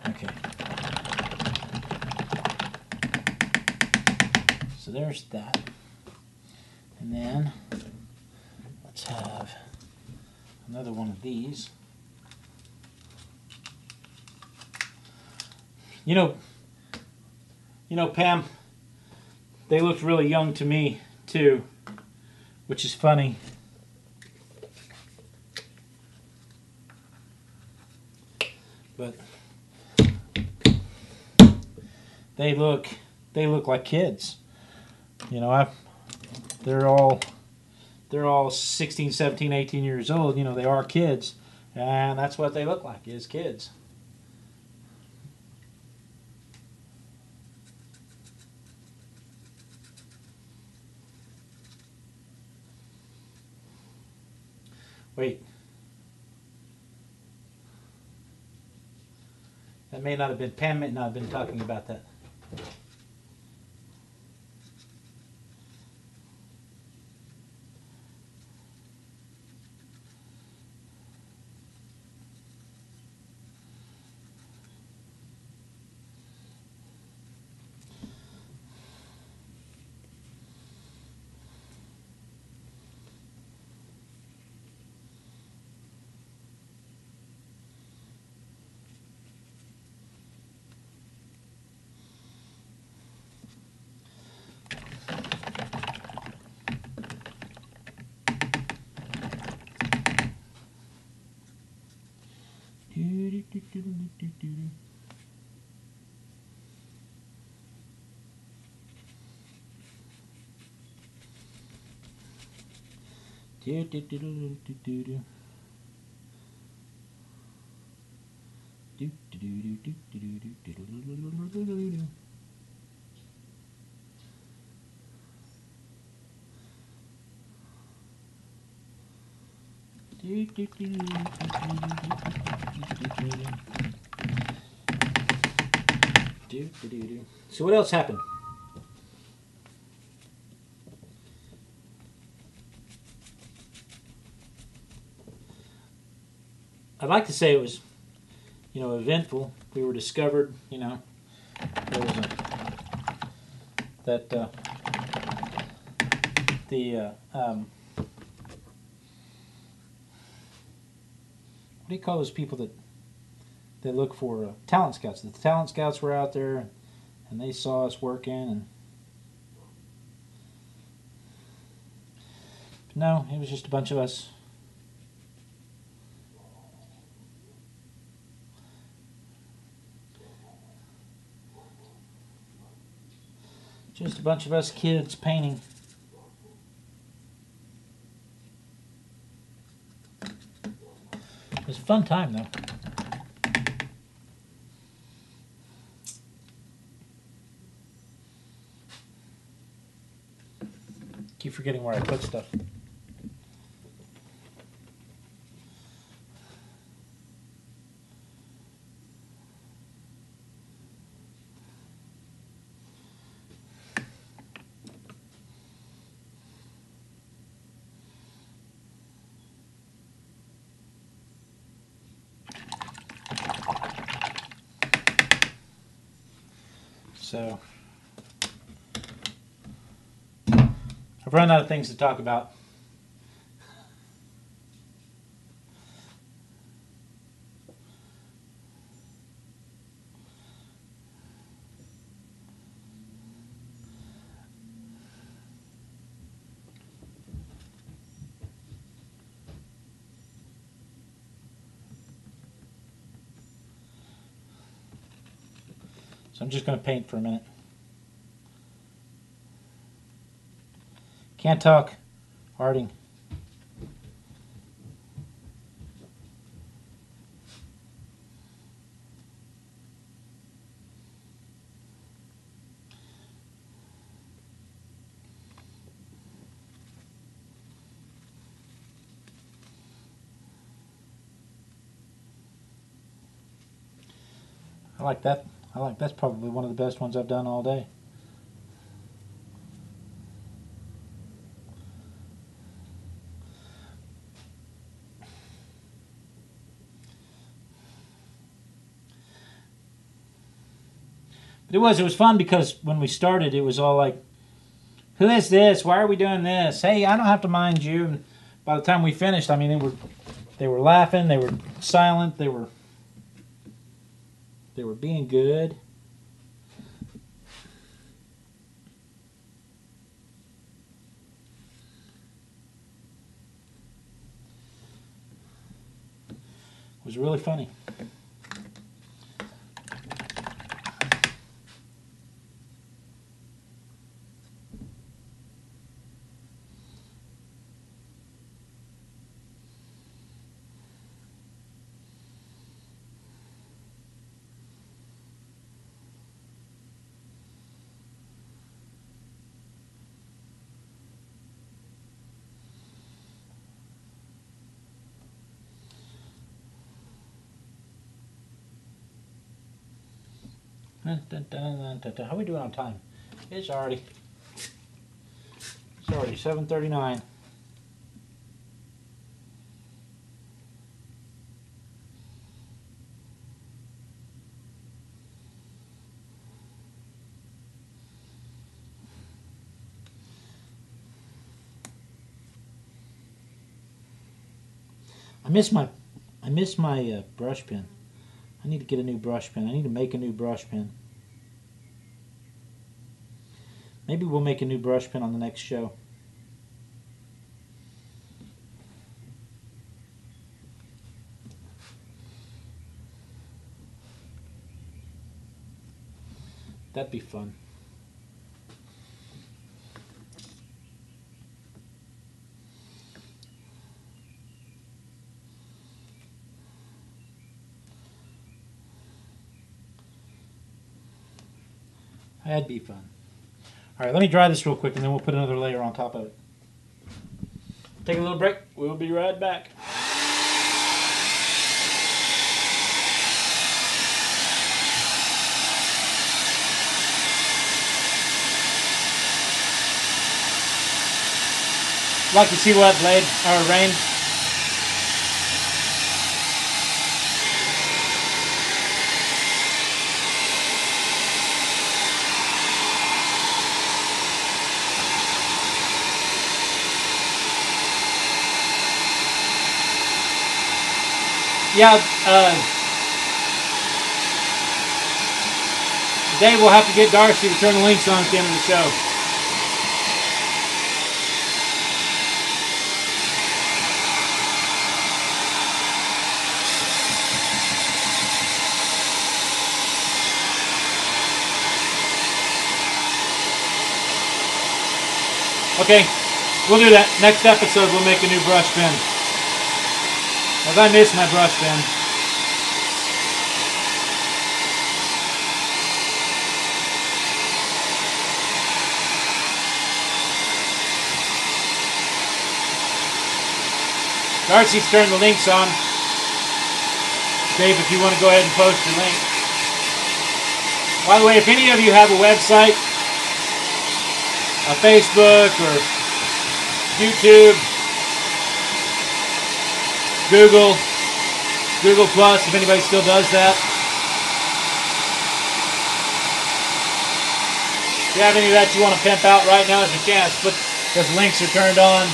Okay. So there's that. And then let's have another one of these. You know, Pam, they looked really young to me too, which is funny. But they look like kids. You know, they're all 16, 17, 18 years old. You know, they are kids, and that's what they look like, is kids. Wait. That may not have been, Pam may not have been talking about that. So what else happened? I'd like to say it was, you know, eventful. We were discovered, you know, there was what do you call those people that look for talent scouts? The talent scouts were out there, and they saw us working, and no, it was just a bunch of us. Just a bunch of us kids painting. It was a fun time, though. Keep forgetting where I put stuff. So, I've run out of things to talk about. So I'm just going to paint for a minute. Can't talk, Harding. I like that. That's probably one of the best ones I've done all day. But it was fun because when we started, it was all like, who is this? Why are we doing this? Hey, I don't have to mind you. And by the time we finished, I mean, they were laughing, they were silent, they were being good. It was really funny. How are we doing on time? It's already 7:39. I miss my brush pen. I need to get a new brush pen. I need to make a new brush pen. Maybe we'll make a new brush pen on the next show. That'd be fun. That'd be fun. All right, let me dry this real quick, and then we'll put another layer on top of it. Take a little break. We'll be right back. Like to see what blade or rain. Yeah, Dave will have to get Darcy to turn the links on at the end of the show. Okay, we'll do that. Next episode, we'll make a new brush pen. As I miss my brush pen. Darcy's turned the links on. Dave, if you want to go ahead and post your link. By the way, if any of you have a website, a Facebook or YouTube, Google Plus, if anybody still does that. If you have any of that you want to pimp out right now, is a chance. Those links are turned on.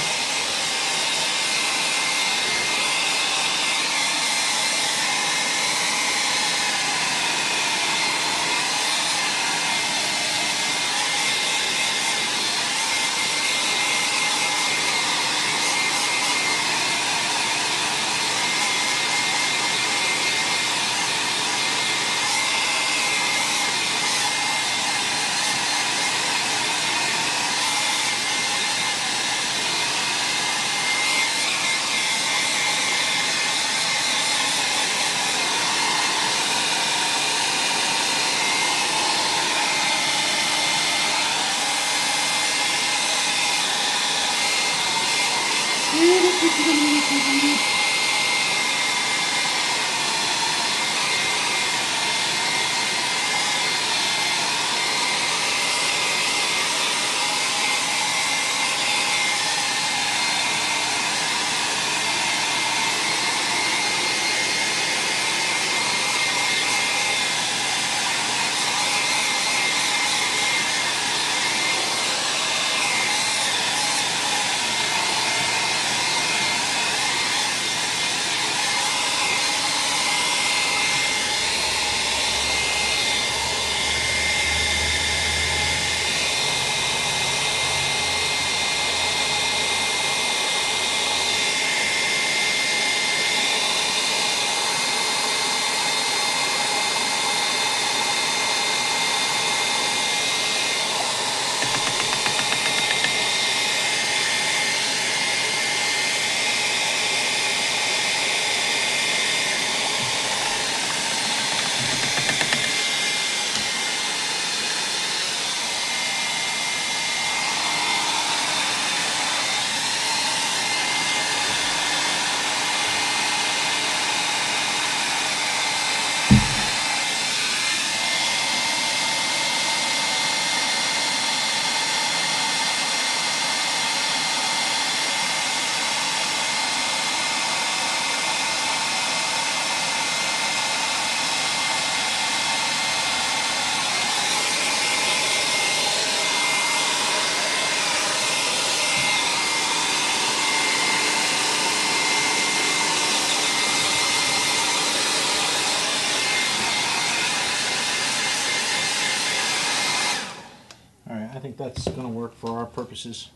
Alright, I think that's going to work for our purposes.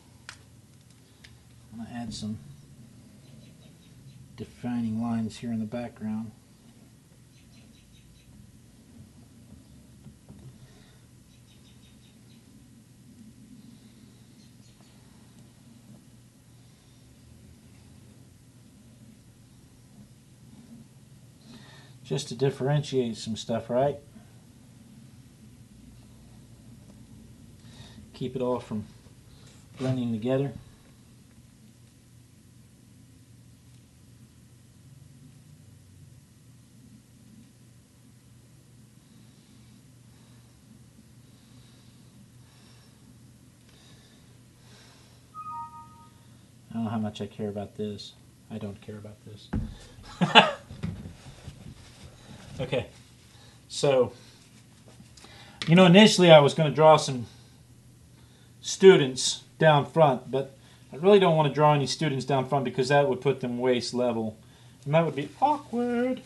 I'm going to add some defining lines here in the background. Just to differentiate some stuff, right? Keep it all from blending together. I don't know how much I care about this. I don't care about this. Okay, so, initially I was going to draw some students down front, but I really don't want to draw any students down front because that would put them waist level, and that would be awkward.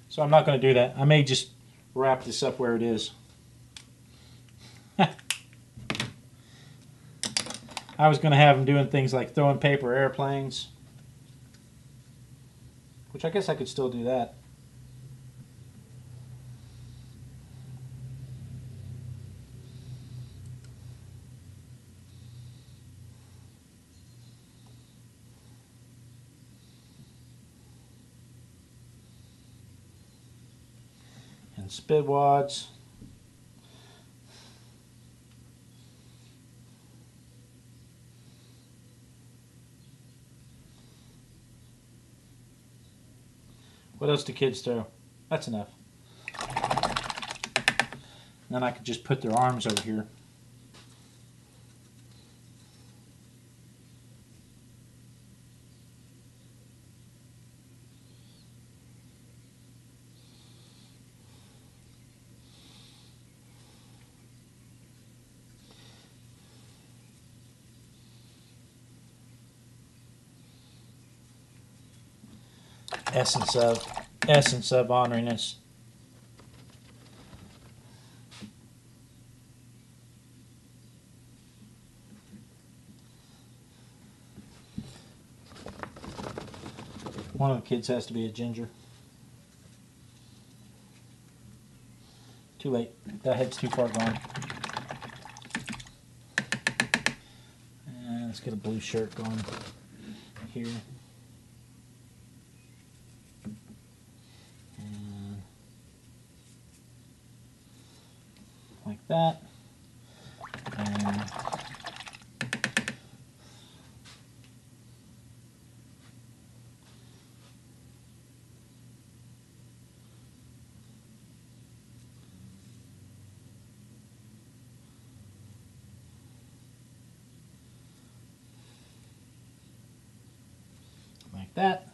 So I'm not going to do that. I may just wrap this up where it is. I was going to have them doing things like throwing paper airplanes, which I guess I could still do that. And spit wads. What else do kids throw? That's enough. Then I could just put their arms over here. Essence of honoriness. One of the kids has to be a ginger. Too late. That head's too far gone. And let's get a blue shirt going here. Like that, and that.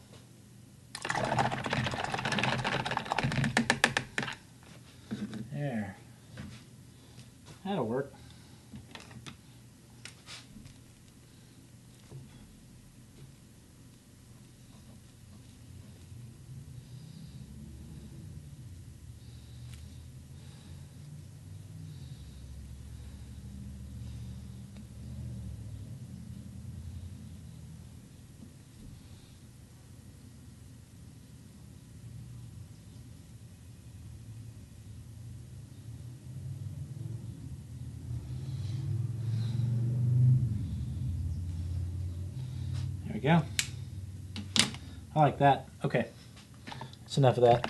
There. That'll work. There we go. I like that. Okay. That's enough of that.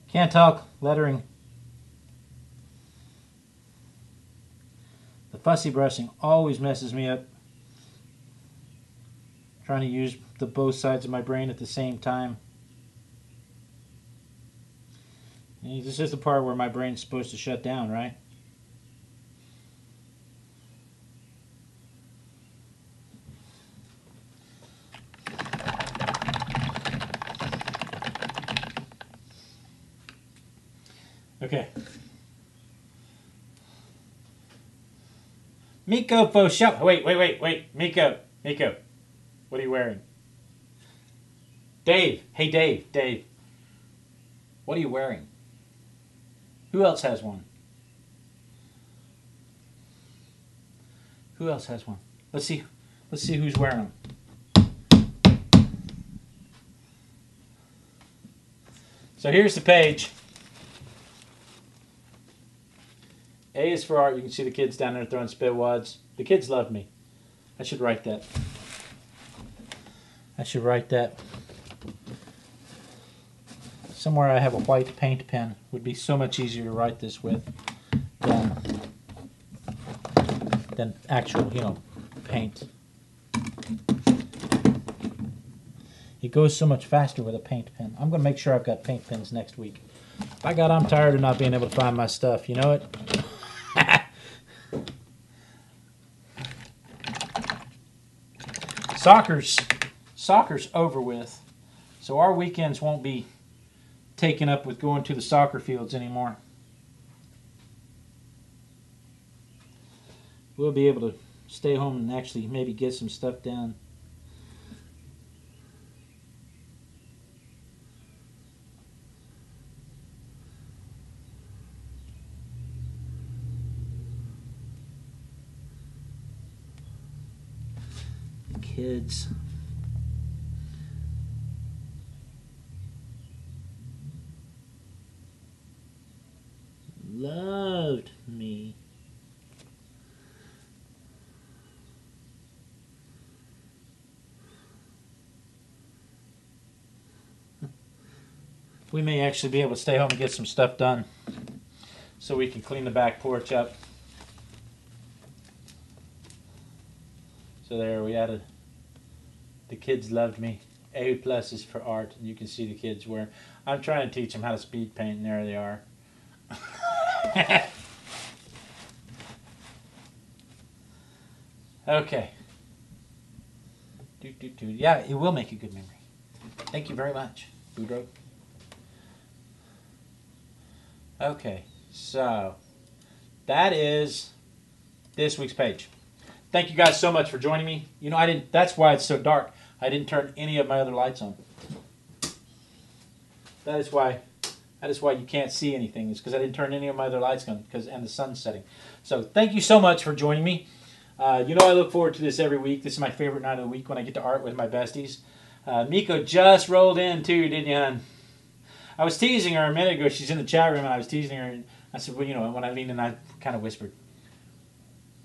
Can't talk. Lettering. The fussy brushing always messes me up. Trying to use the both sides of my brain at the same time. And this is the part where my brain's supposed to shut down, right? Okay. Miko faux show. Wait. Miko. What are you wearing? Dave. Hey, Dave. What are you wearing? Who else has one? Who else has one? Let's see who's wearing them. So here's the page. A is for art. You can see the kids down there throwing spit wads. The kids love me. I should write that. Somewhere I have a white paint pen. Would be so much easier to write this with than actual, paint. It goes so much faster with a paint pen. I'm going to make sure I've got paint pens next week. By God, I'm tired of not being able to find my stuff. You know it? Soccer's over with, so our weekends won't be taken up with going to the soccer fields anymore. We'll be able to stay home and actually maybe get some stuff done. Kids. Loved me. We may actually be able to stay home and get some stuff done so we can clean the back porch up. So there we added. The kids loved me. A+ is for art, and you can see the kids where I'm trying to teach them how to speed paint, and there they are. Okay. Yeah, it will make a good memory. Thank you very much, Boudreaux. Okay, so that is this week's page. Thank you guys so much for joining me. That's why it's so dark. I didn't turn any of my other lights on. That's why That is why you can't see anything. It's because I didn't turn any of my other lights on and the sun's setting. So thank you so much for joining me. You know I look forward to this every week. This is my favorite night of the week when I get to art with my besties. Miko just rolled in too, didn't you, hon? I was teasing her a minute ago. She's in the chat room, and I was teasing her. And I said, well, you know, when I leaned in, I kind of whispered,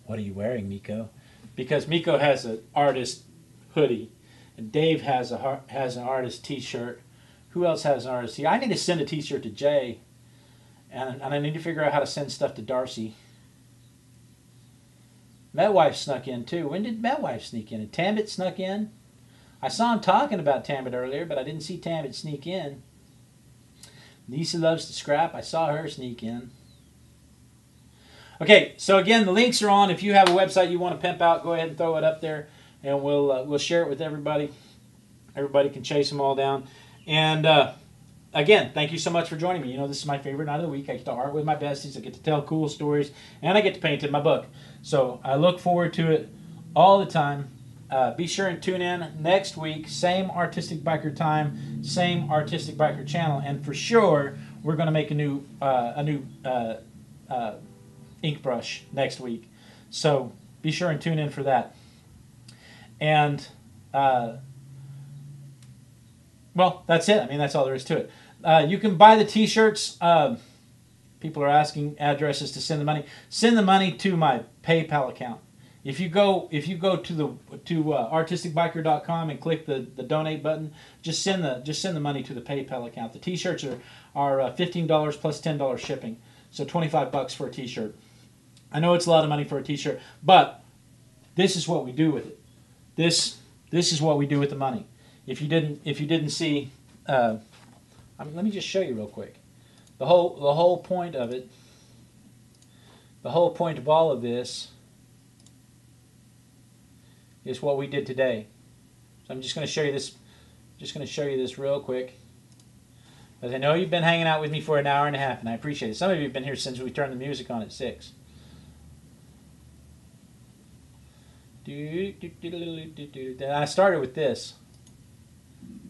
"What are you wearing, Miko?" Because Miko has an artist hoodie, and Dave has an artist T-shirt. Who else has an artist T-shirt? I need to send a T-shirt to Jay, and I need to figure out how to send stuff to Darcy. Metwife snuck in too. When did Metwife sneak in? And Tambit snuck in. I saw him talking about Tambit earlier, but I didn't see Tambit sneak in. Lisa loves to scrap. I saw her sneak in. Okay, so again, the links are on. If you have a website you want to pimp out, go ahead and throw it up there, and we'll share it with everybody. Everybody can chase them all down. And again, thank you so much for joining me. You know, this is my favorite night of the week. I get to art with my besties. I get to tell cool stories, and I get to paint in my book. So I look forward to it all the time. Be sure and tune in next week. Same Artistic Biker time, same Artistic Biker channel, and for sure we're going to make a new ink brush next week. So be sure and tune in for that. And well, that's it. I mean, that's all there is to it. You can buy the T-shirts. People are asking addresses to send the money. Send the money to my PayPal account. If you go to artisticbiker.com and click the donate button, just send the money to the PayPal account. The T-shirts are $15 plus $10 shipping, so $25 for a T-shirt. I know it's a lot of money for a T-shirt, but this is what we do with it. This is what we do with the money. If you didn't see, let me just show you real quick. The whole point of it. The whole point of all of this is what we did today. So I'm just going to show you this. Just going to show you this real quick, because I know you've been hanging out with me for an hour and a half, and I appreciate it. Some of you have been here since we turned the music on at 6. I started with this.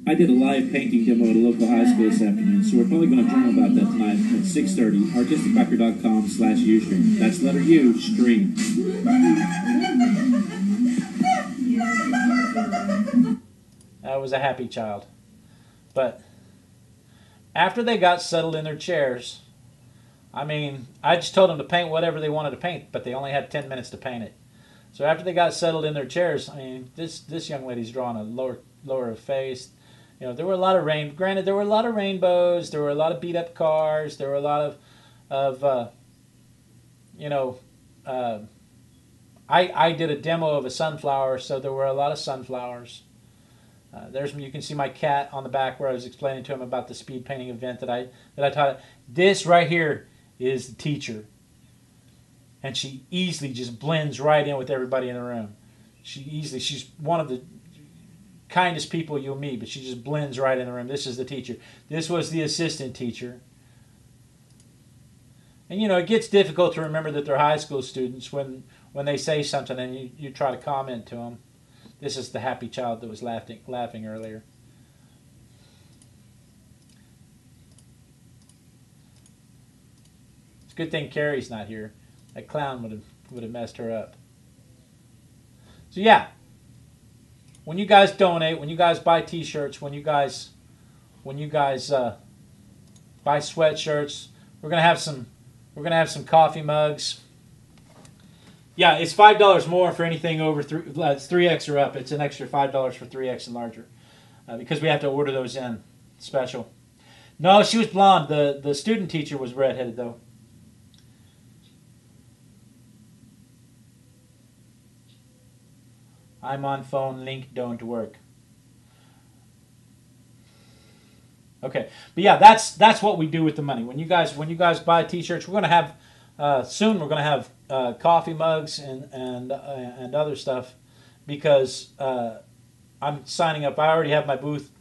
I did a live painting demo at a local high school this afternoon, so we're probably going to journal about that tonight at 6:30. artisticbiker.com/Ustream. That's letter U, stream. That was a happy child. But after they got settled in their chairs, I mean, I just told them to paint whatever they wanted to paint, but they only had 10 minutes to paint it. So after they got settled in their chairs, I mean, this young lady's drawing a lower face. You know, there were a lot of granted, there were a lot of rainbows, there were a lot of beat up cars, there were a lot of you know, I did a demo of a sunflower, so there were a lot of sunflowers. You can see my cat on the back where I was explaining to him about the speed painting event that I taught. This right here is the teacher, and she easily just blends right in with everybody in the room. She's one of the kindest people you'll meet, but she just blends right in the room. This is the teacher. This was the assistant teacher. And you know, it gets difficult to remember that they're high school students when they say something and you try to comment to them. This is the happy child that was laughing earlier. It's a good thing Carrie's not here. That clown would have messed her up. So yeah, when you guys donate, when you guys buy T-shirts, when you guys buy sweatshirts, we're gonna have some coffee mugs. Yeah, it's $5 more for anything over 3X or up. It's an extra $5 for 3X and larger, because we have to order those in special. No, she was blonde. The student teacher was redheaded though. I'm on phone, link don't work. Okay, but yeah, that's what we do with the money. When you guys buy T-shirts, we're gonna have soon. We're gonna have coffee mugs and other stuff, because I'm signing up. I already have my booth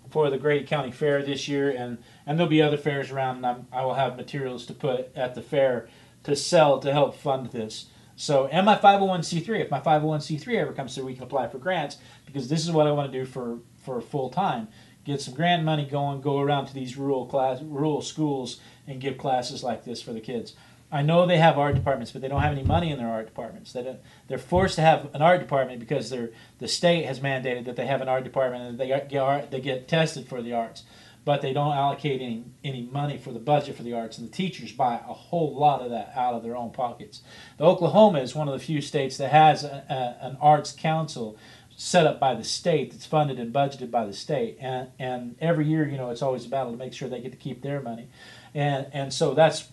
for the Grady County Fair this year, and there'll be other fairs around, and I will have materials to put at the fair to sell to help fund this. So, and my 501c3, if my 501c3 ever comes through, we can apply for grants, because this is what I want to do for full time. get some grant money going, go around to these rural schools and give classes like this for the kids. I know they have art departments, but they don't have any money in their art departments. They're forced to have an art department because the state has mandated that they have an art department and they get tested for the arts, but they don't allocate any money for the budget for the arts, and the teachers buy a whole lot of that out of their own pockets. The Oklahoma is one of the few states that has an arts council set up by the state that's funded and budgeted by the state, and every year, it's always a battle to make sure they get to keep their money. And so that's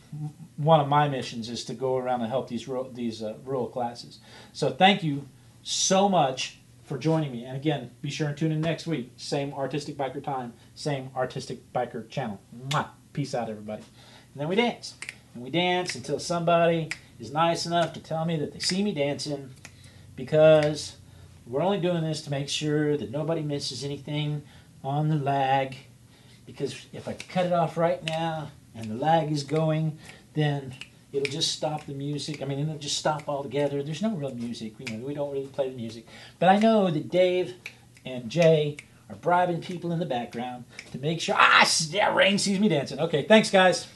one of my missions, is to go around and help these rural classes. So thank you so much for joining me. And again, be sure and tune in next week. Same Artistic Biker time, same Artistic Biker channel. Mwah! Peace out, everybody. And then we dance. And we dance until somebody is nice enough to tell me that they see me dancing, because we're only doing this to make sure that nobody misses anything on the lag. Because if I cut it off right now and the lag is going, then it'll just stop the music. I mean, it'll just stop altogether. There's no real music. We don't really play the music. But I know that Dave and Jay are bribing people in the background to make sure, Rain sees me dancing. Okay, thanks, guys.